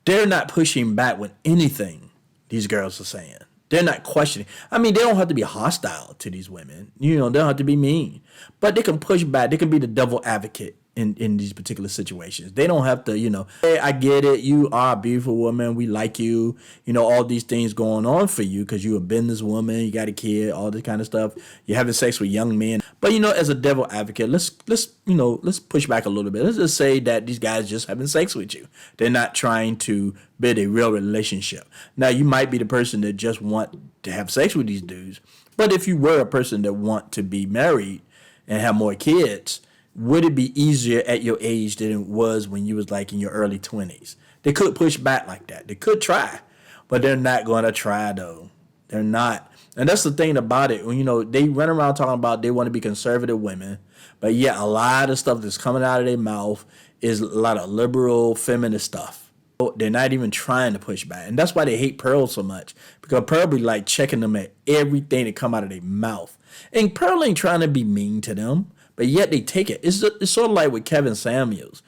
S3: They're not pushing back with anything these girls are saying. They're not questioning. I mean, they don't have to be hostile to these women. They don't have to be mean. But they can push back. They can be the devil advocate in these particular situations. They don't have to, hey, I get it. You are a beautiful woman. We like you. All these things going on for you because you're a businesswoman. You got a kid, all this kind of stuff. You're having sex with young men. But, as a devil advocate, let's push back a little bit. Let's just say that these guys just having sex with you. They're not trying to build a real relationship. Now, you might be the person that just want to have sex with these dudes. But if you were a person that want to be married and have more kids, would it be easier at your age than it was when you was like in your early 20s? They could push back like that. They could try, but they're not going to try though. They're not. And that's the thing about it. They run around talking about they want to be conservative women, but yeah, a lot of stuff that's coming out of their mouth is a lot of liberal feminist stuff. They're not even trying to push back. And that's why they hate Pearl so much, because Pearl be like checking them at everything that come out of their mouth. And Pearl ain't trying to be mean to them, but yet they take it. It's sort of like with Kevin Samuels.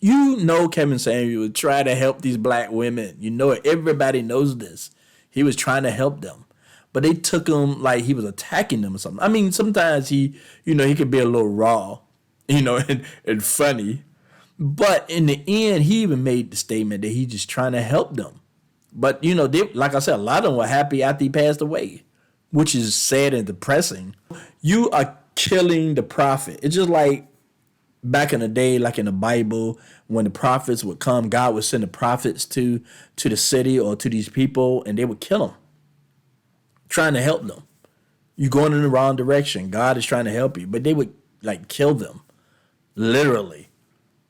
S3: Kevin Samuels try to help these black women. It. Everybody knows this. He was trying to help them. But they took him like he was attacking them or something. I mean, sometimes he could be a little raw, and funny. But in the end, he even made the statement that he's just trying to help them. But, they, like I said, a lot of them were happy after he passed away, which is sad and depressing. You are killing the prophet. It's just like back in the day, like in the Bible, when the prophets would come, God would send the prophets to the city or to these people, and they would kill them, trying to help them. You're going in the wrong direction. God is trying to help you, but they would like kill them, literally.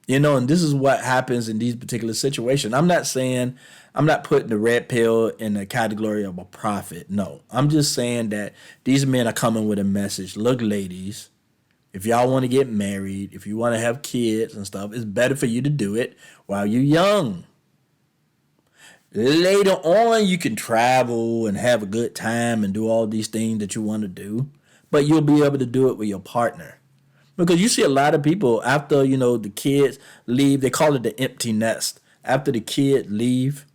S3: And this is what happens in these particular situations. I'm not putting the red pill in the category of a prophet. No, I'm just saying that these men are coming with a message. Look, ladies, if y'all want to get married, if you want to have kids and stuff, it's better for you to do it while you're young. Later on, you can travel and have a good time and do all these things that you want to do, but you'll be able to do it with your partner. Because you see a lot of people after, the kids leave, they call it the empty nest. After the kids leave,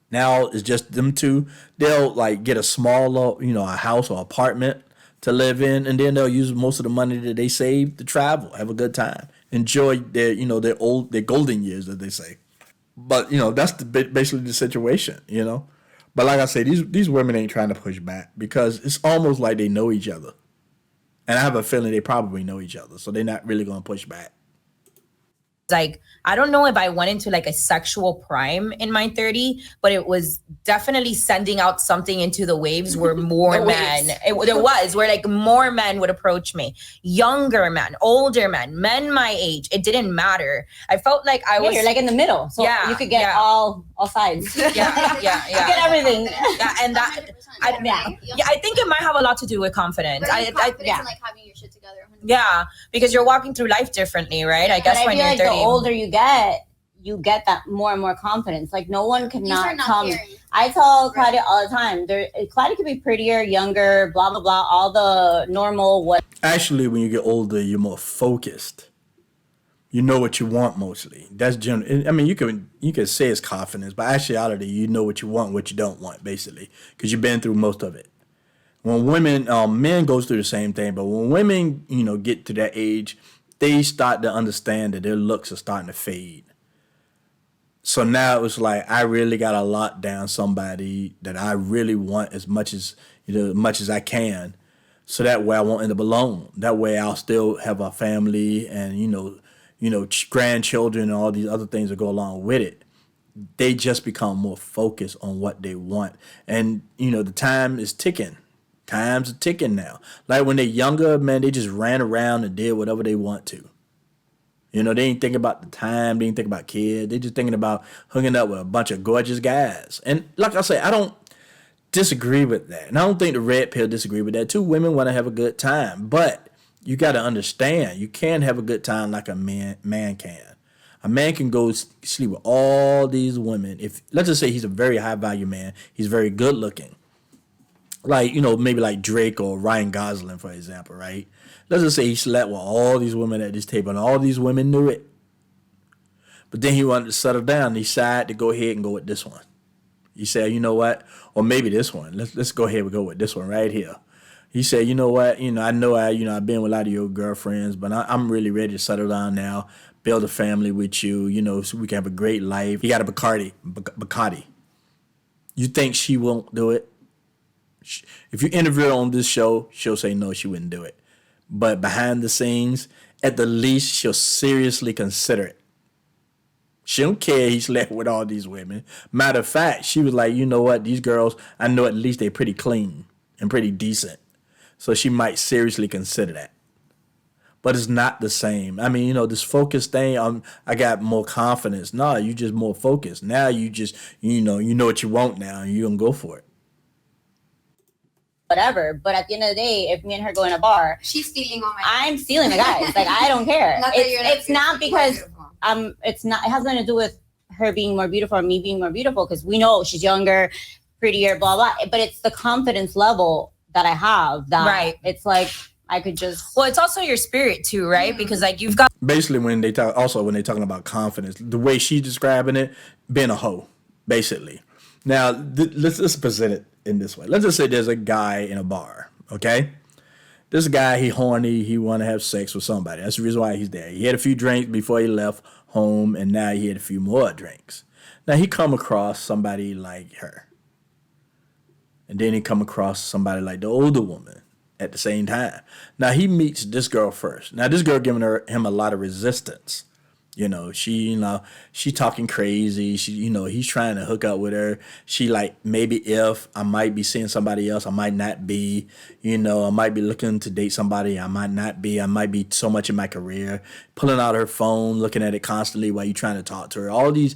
S3: now it's just them two. They'll like get a smaller, a house or apartment to live in, and then they'll use most of the money that they save to travel, have a good time, enjoy their, their golden years, as they say. But that's basically the situation, But like I say, these women ain't trying to push back because it's almost like they know each other. And I have a feeling they probably know each other, so they're not really going to push back.
S1: Like, I don't know if I went into like a sexual prime in my 30, but it was definitely sending out something into the waves where more men, where like more men would approach me. Younger men, older men my age. It didn't matter. I felt like I was.
S2: You're like in the middle. So you could get all sides.
S1: Yeah.
S2: You get everything.
S1: Yeah, and that. I think it might have a lot to do with confidence.
S5: And like having your shit together. 100%.
S1: Yeah, because you're walking through life differently, right? I guess when you're 30.
S2: The older you get that more and more confidence. Like no one could not tell me. I tell Claudia all the time. Claudia could be prettier, younger, blah blah blah, all the normal what.
S3: Actually, when you get older, you're more focused. You know what you want mostly. That's general. I mean, you can say it's confidence, but actuality, you know what you want, what you don't want, basically, because you've been through most of it. When women, men goes through the same thing, but when women, get to that age, they start to understand that their looks are starting to fade. So now it's like I really got to lock down somebody that I really want as much as I can, so that way I won't end up alone. That way I'll still have a family and grandchildren and all these other things that go along with it. They just become more focused on what they want, and the time is ticking. Times are ticking now. Like when they're younger, man, they just ran around and did whatever they want to. They ain't thinking about the time. They ain't thinking about kids. They just thinking about hooking up with a bunch of gorgeous guys. And like I say, I don't disagree with that. And I don't think the red pill disagree with that. Two women want to have a good time. But you got to understand, you can have a good time like a man can. A man can go sleep with all these women. If let's just say he's a very high value man. He's very good looking. Like, maybe like Drake or Ryan Gosling, for example, right? Let's just say he slept with all these women at this table, and all these women knew it. But then he wanted to settle down, and he decided to go ahead and go with this one. You say, you know what? Or maybe this one. Let's go ahead and go with this one right here. He said, you know what? I've been with a lot of your girlfriends, but I'm really ready to settle down now, build a family with you, so we can have a great life. He got a Bacardi. You think she won't do it? If you interview her on this show, she'll say no, she wouldn't do it. But behind the scenes, at the least, she'll seriously consider it. She don't care he slept with all these women. Matter of fact, she was like, you know what? These girls, I know at least they're pretty clean and pretty decent. So she might seriously consider that. But it's not the same. I mean, this focus thing, I got more confidence. No, you just more focused. Now you just, you know what you want now and you're going to go for it.
S2: Whatever. But at the end of the day, if me and her go in a bar,
S6: She's stealing all my.
S2: I'm stealing the guys. Like, I don't care.
S6: Not that you're not
S2: It's not because it's not. It has nothing to do with her being more beautiful or me being more beautiful, because we know she's younger, prettier, blah blah. But it's the confidence level that I have that
S1: Right.
S2: It's like I could just.
S1: Well, it's also your spirit too, right? Because like you've got
S3: Basically, when they're talking about confidence, the way she's describing it, being a hoe, basically. Now, let's present it in this way. Let's just say there's a guy in a bar, okay? This guy, he horny, he want to have sex with somebody. That's the reason why he's there. He had a few drinks before he left home, and now he had a few more drinks. Now, he come across somebody like her. And then he come across somebody like the older woman at the same time. Now, he meets this girl first. Now, this girl giving him a lot of resistance. She talking crazy. He's trying to hook up with her. She like, maybe if I might be seeing somebody else, I might not be. I might be looking to date somebody, I might not be. I might be so much in my career. Pulling out her phone, looking at it constantly while you're trying to talk to her. All these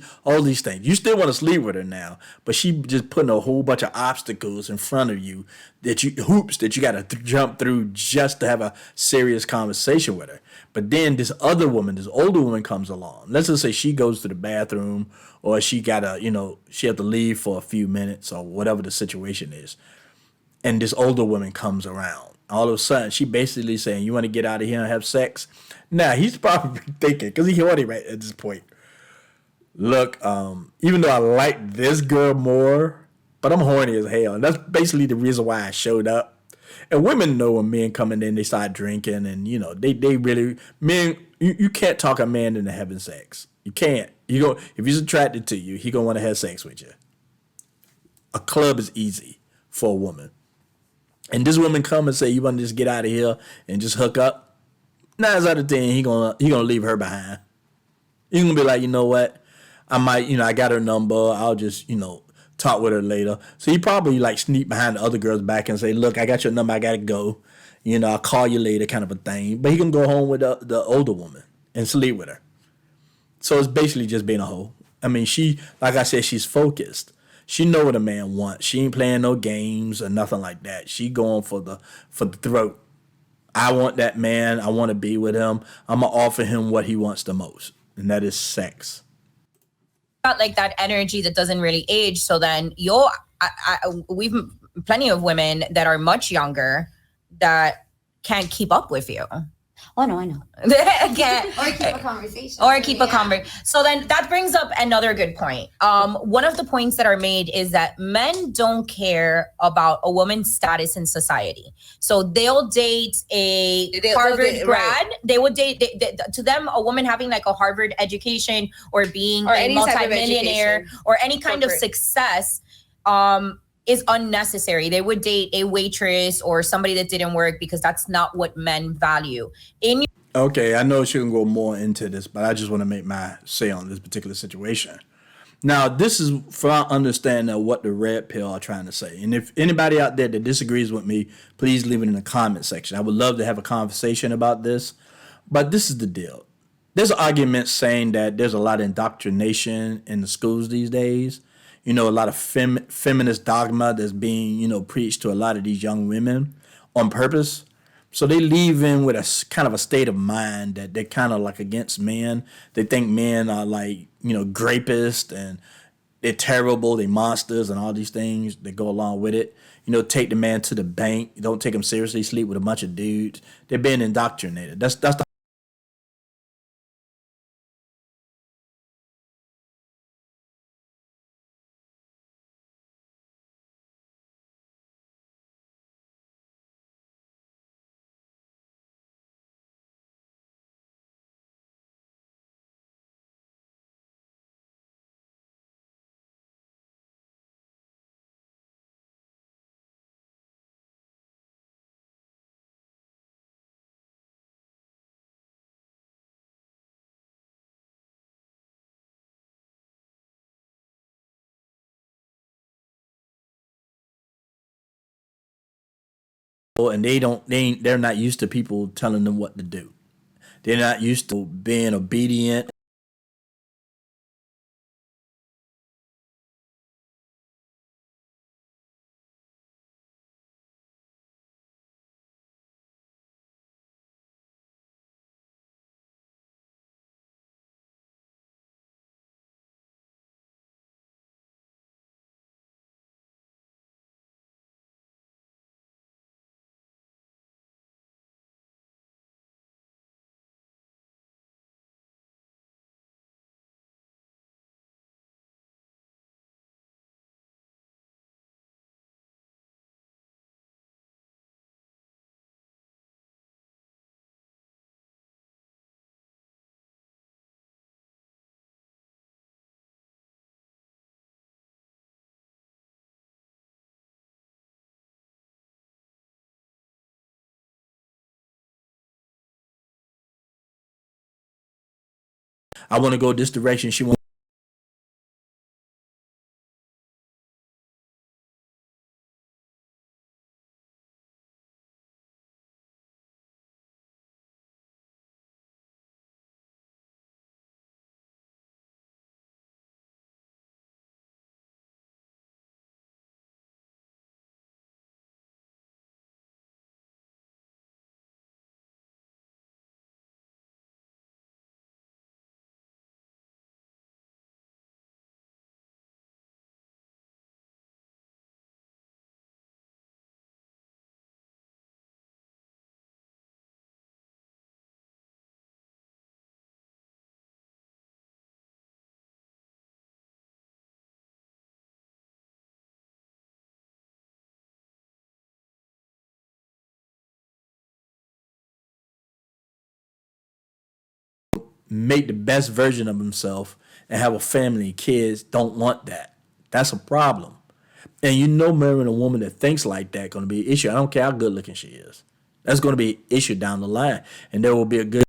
S3: things. You still want to sleep with her now, but she just putting a whole bunch of obstacles in front of you hoops that you got to jump through just to have a serious conversation with her. But then this older woman comes along. Let's just say she goes to the bathroom, or she she have to leave for a few minutes or whatever the situation is. And this older woman comes around. All of a sudden, she basically saying, you want to get out of here and have sex? Now, he's probably thinking, because he's horny right at this point. Look, even though I like this girl more, but I'm horny as hell. And that's basically the reason why I showed up. And women know when men come in, they start drinking, and they really men. You can't talk a man into having sex. You can't. If he's attracted to you, he gonna want to have sex with you. A club is easy for a woman, and this woman come and say, "You want to just get out of here and just hook up?" 9 out of 10, he gonna leave her behind. He's gonna be like, you know what? I might, I got her number. I'll just, talk with her later. So he probably like sneak behind the other girl's back and say, look, I got your number, I gotta go. I'll call you later, kind of a thing. But he can go home with the older woman and sleep with her. So it's basically just being a hoe. I mean, like I said, she's focused. She know what a man wants. She ain't playing no games or nothing like that. She going for the throat. I want that man. I want to be with him. I'm gonna offer him what he wants the most, and that is sex.
S1: got like that energy that doesn't really age. So then we've plenty of women that are much younger that can't keep up with you.
S2: Oh no, I know.
S6: Or keep a conversation.
S1: So then that brings up another good point. One of the points that are made is that men don't care about a woman's status in society. So they'll date a Harvard grad. Right. They would date, to them, a woman having like a Harvard education or being a multimillionaire or any kind of success is unnecessary. They would date a waitress or somebody that didn't work because that's not what men value.
S3: Okay, I know she can go more into this, but I just want to make my say on this particular situation. Now, this is for our understanding of what the red pill are trying to say. And if anybody out there that disagrees with me, please leave it in the comment section. I would love to have a conversation about this. But this is the deal. There's arguments saying that there's a lot of indoctrination in the schools these days. A lot of feminist dogma that's being, preached to a lot of these young women on purpose. So they leave in with a kind of a state of mind that they're kind of like against men. They think men are like, grapists and they're terrible, they're monsters and all these things that go along with it. Take the man to the bank. Don't take him seriously, sleep with a bunch of dudes. They're being indoctrinated. That's the and they're not used to people telling them what to do. They're not used to being obedient. I want to go this direction. She wants. Make the best version of himself and have a family and kids don't want that. That's a problem. And you know, marrying a woman that thinks like that going to be an issue. I don't care how good looking she is. That's going to be an issue down the line, and there will be a good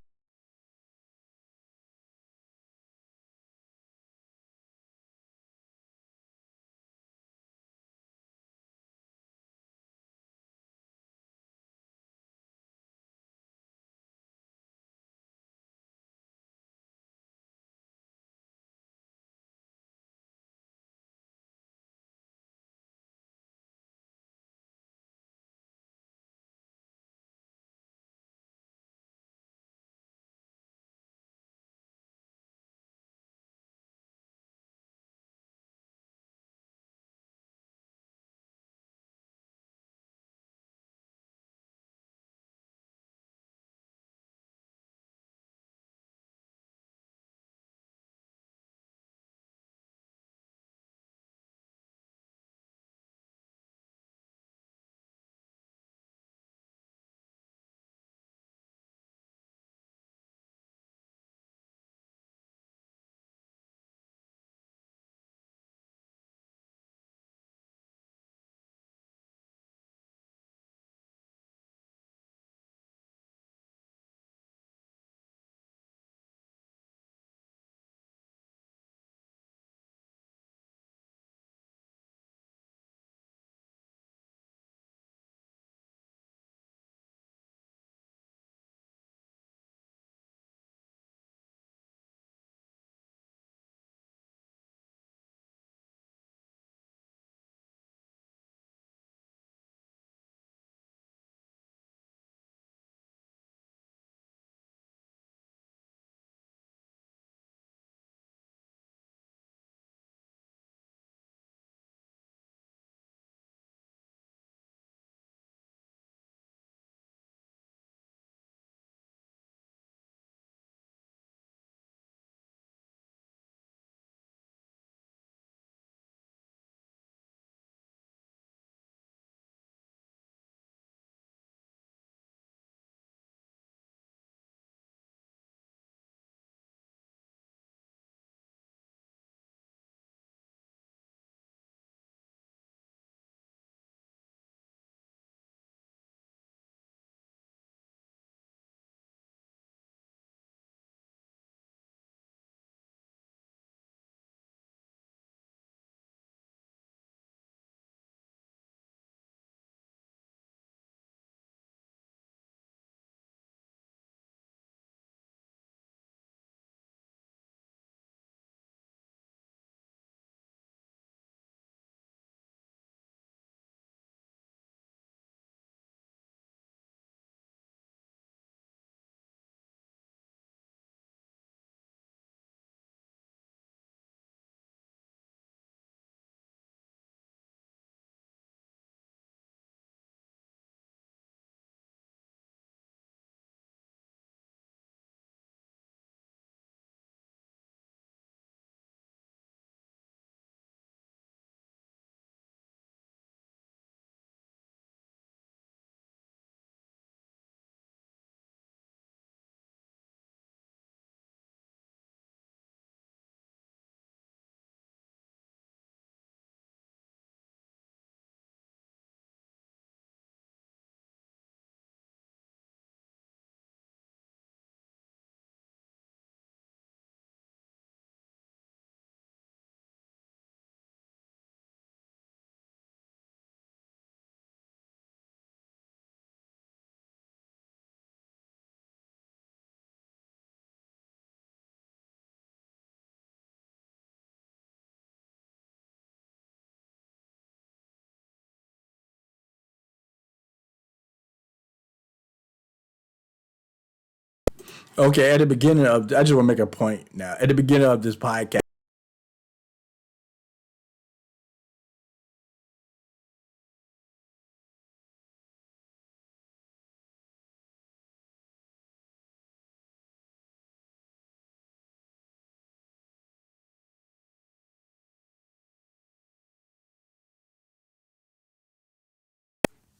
S3: Okay, at the beginning of, I just want to make a point now. At the beginning of this podcast,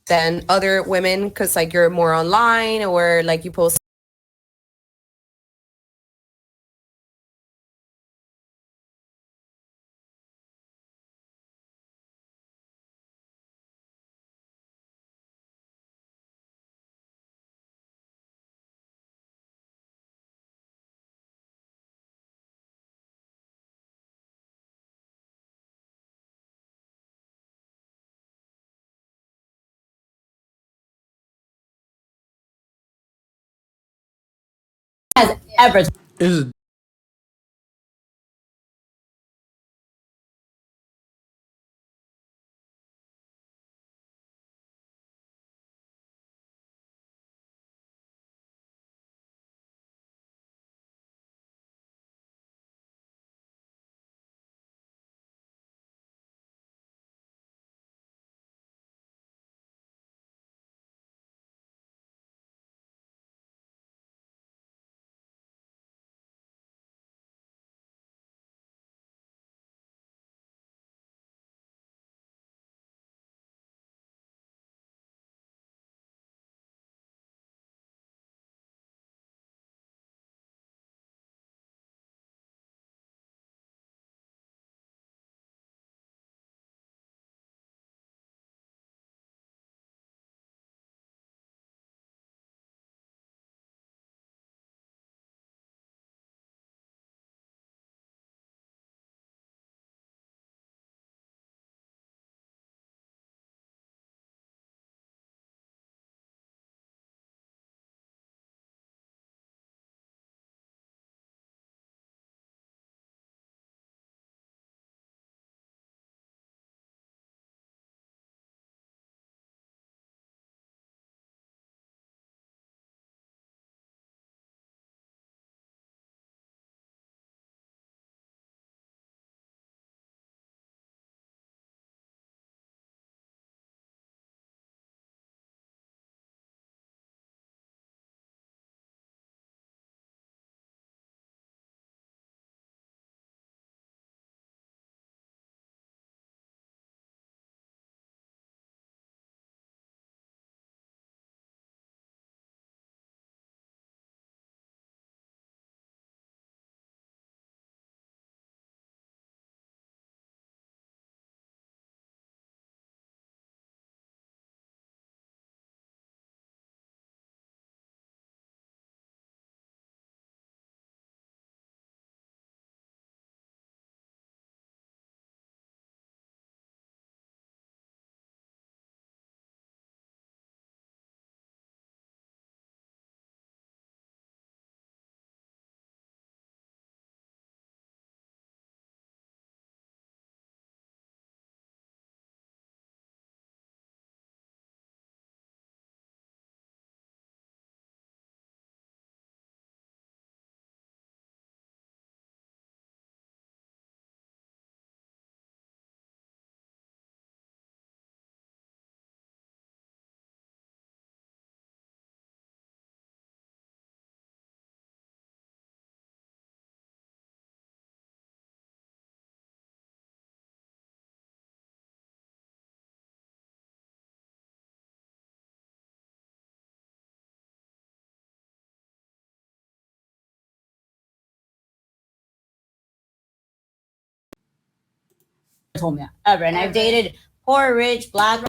S4: than other women because like you're more online or like you post
S2: Has ever
S3: is
S2: told me that ever. And I've dated poor, rich, black.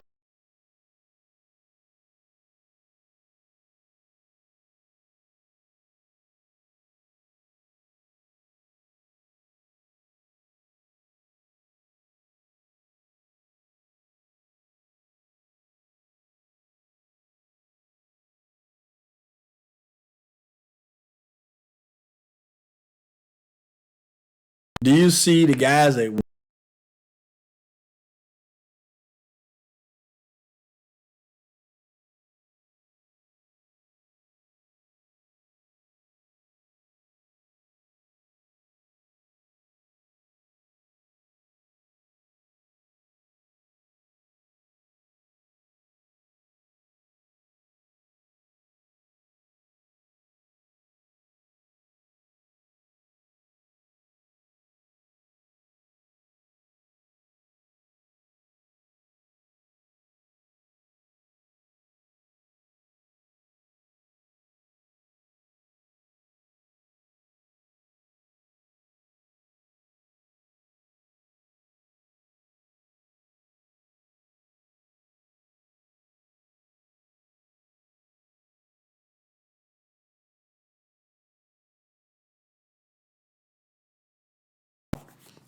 S3: do you see the guys that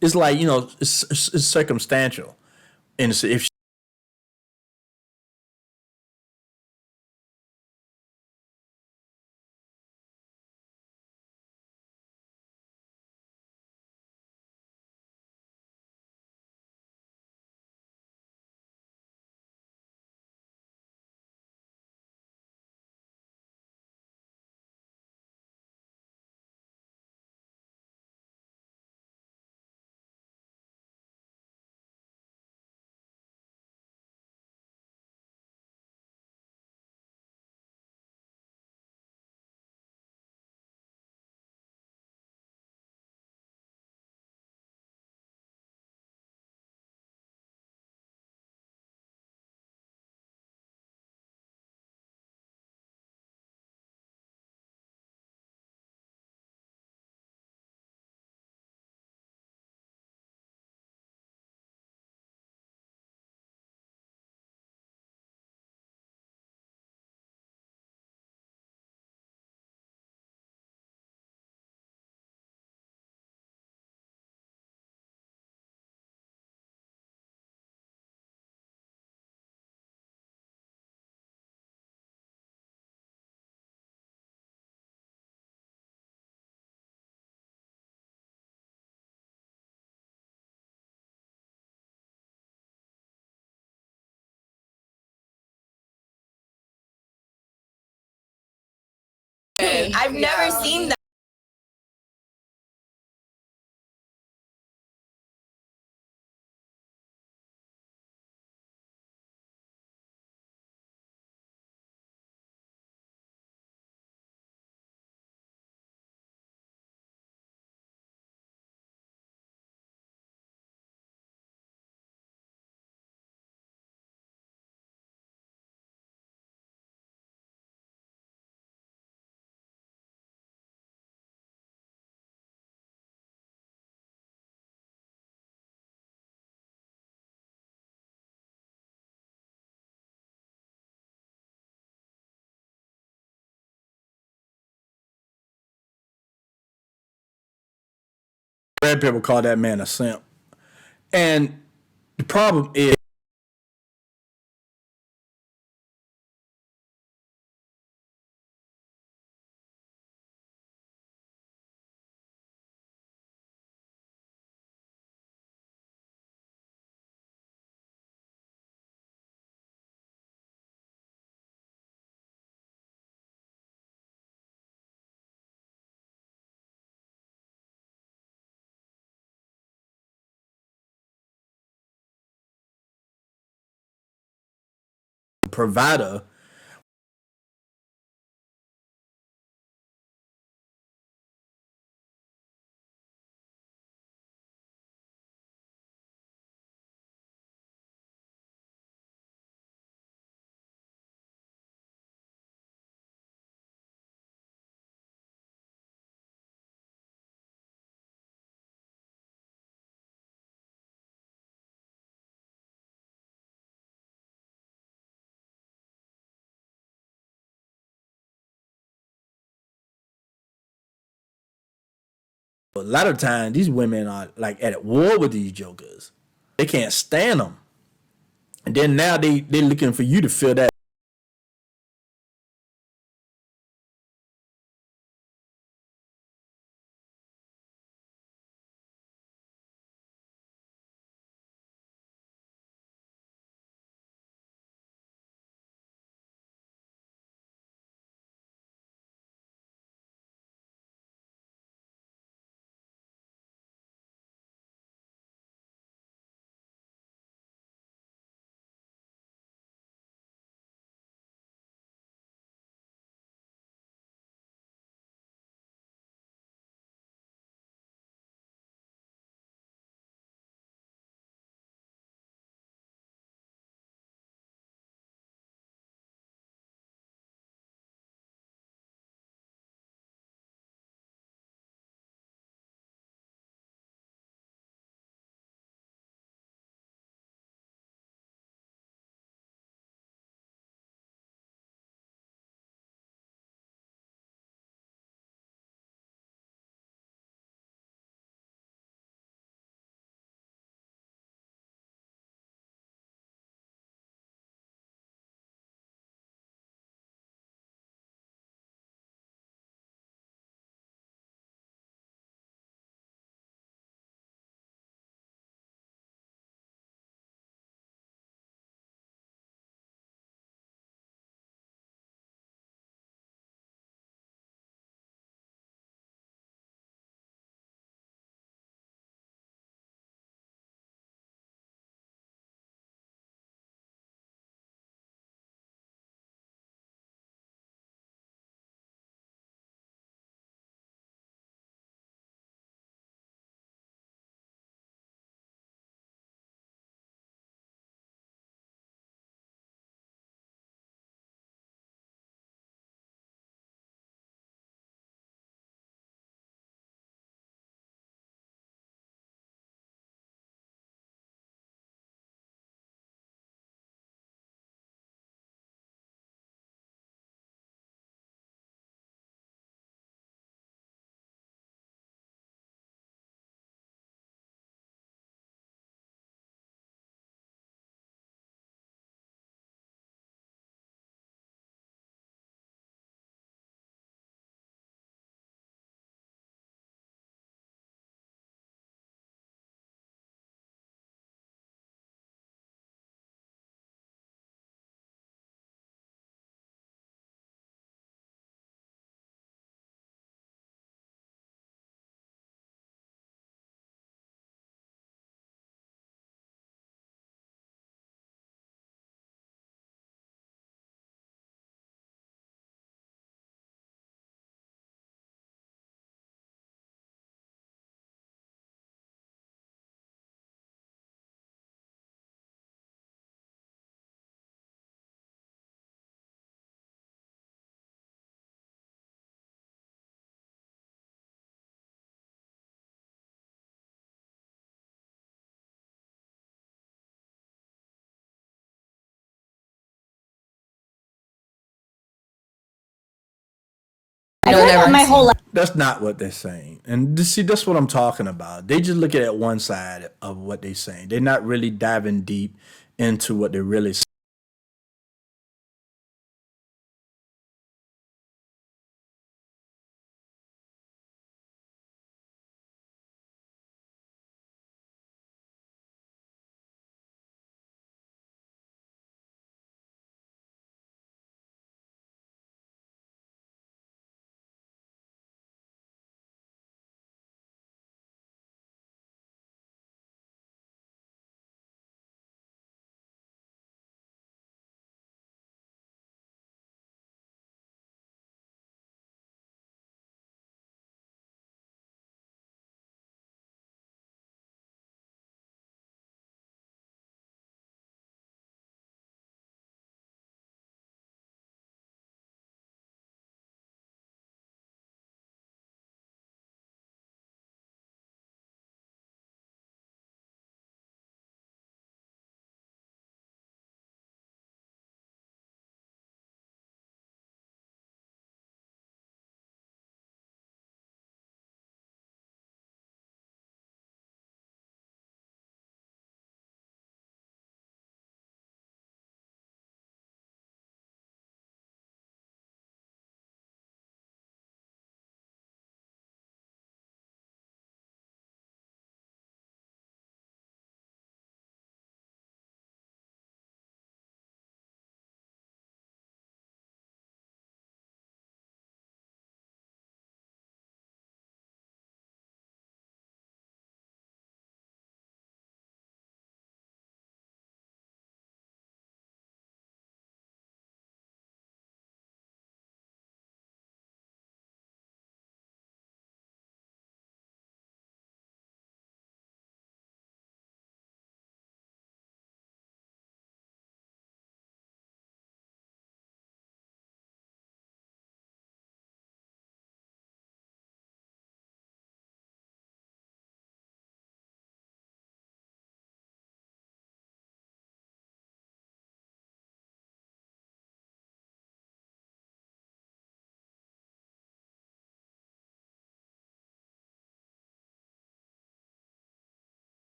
S3: it's like, you know, it's circumstantial, and if
S1: I've never seen that.
S3: red people call that man a simp, and the problem is provider. A lot of times, these women are like at war with these jokers. They can't stand them, and then now they're looking for you to fill that.
S4: you'll
S2: feel like
S4: never
S2: my
S4: see.
S2: whole life.
S3: That's not what they're saying. And see, that's what I'm talking about. They just look at one side of what they're saying. They're not really diving deep into what they're really saying.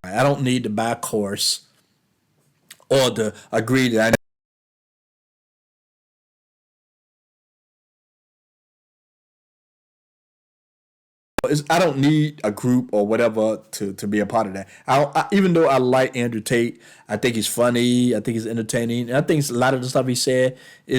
S3: I don't need to buy a course or to agree that I don't need a group or whatever to be a part of that. Even though I like Andrew Tate, I think he's funny. I think he's entertaining. And I think a lot of the stuff he said is.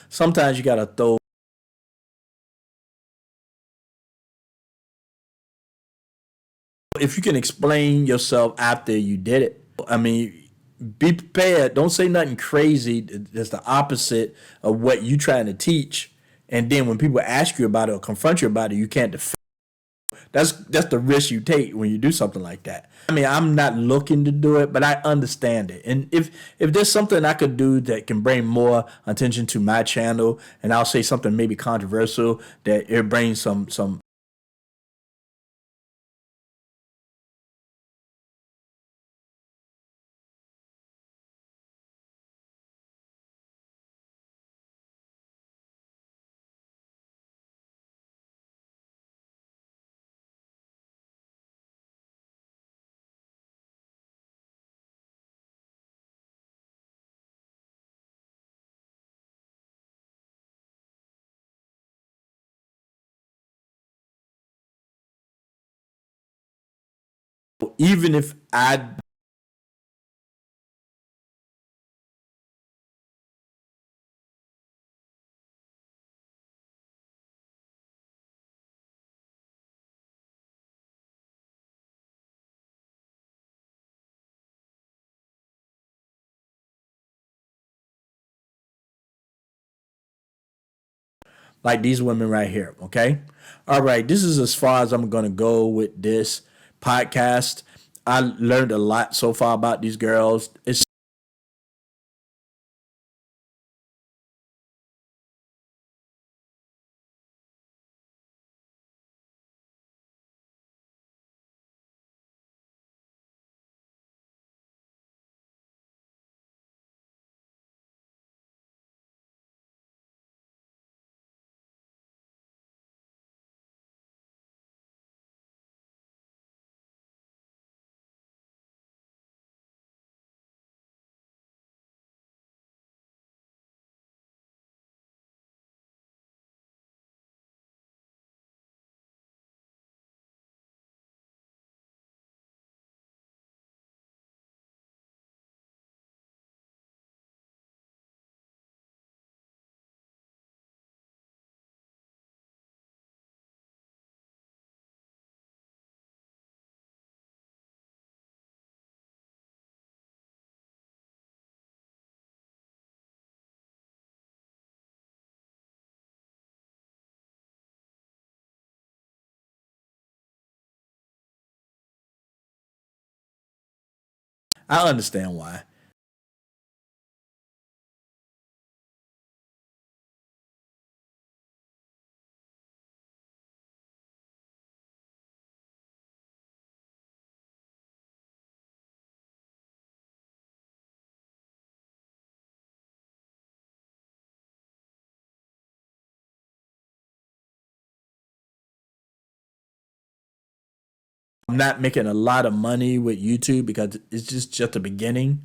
S3: Sometimes you gotta throw. If you can explain yourself after you did it, I mean, be prepared. Don't say nothing crazy that's the opposite of what you trying to teach. And then when people ask you about it or confront you about it, you can't defend. that's the risk you take when you do something like that. I mean, I'm not looking to do it, but I understand it. And if there's something I could do that can bring more attention to my channel, and I'll say something maybe controversial that it brings some even if I like these women right here, okay? All right, this is as far as I'm going to go with this podcast. I learned a lot so far about these girls. It's I understand why. I'm not making a lot of money with YouTube because it's just the beginning.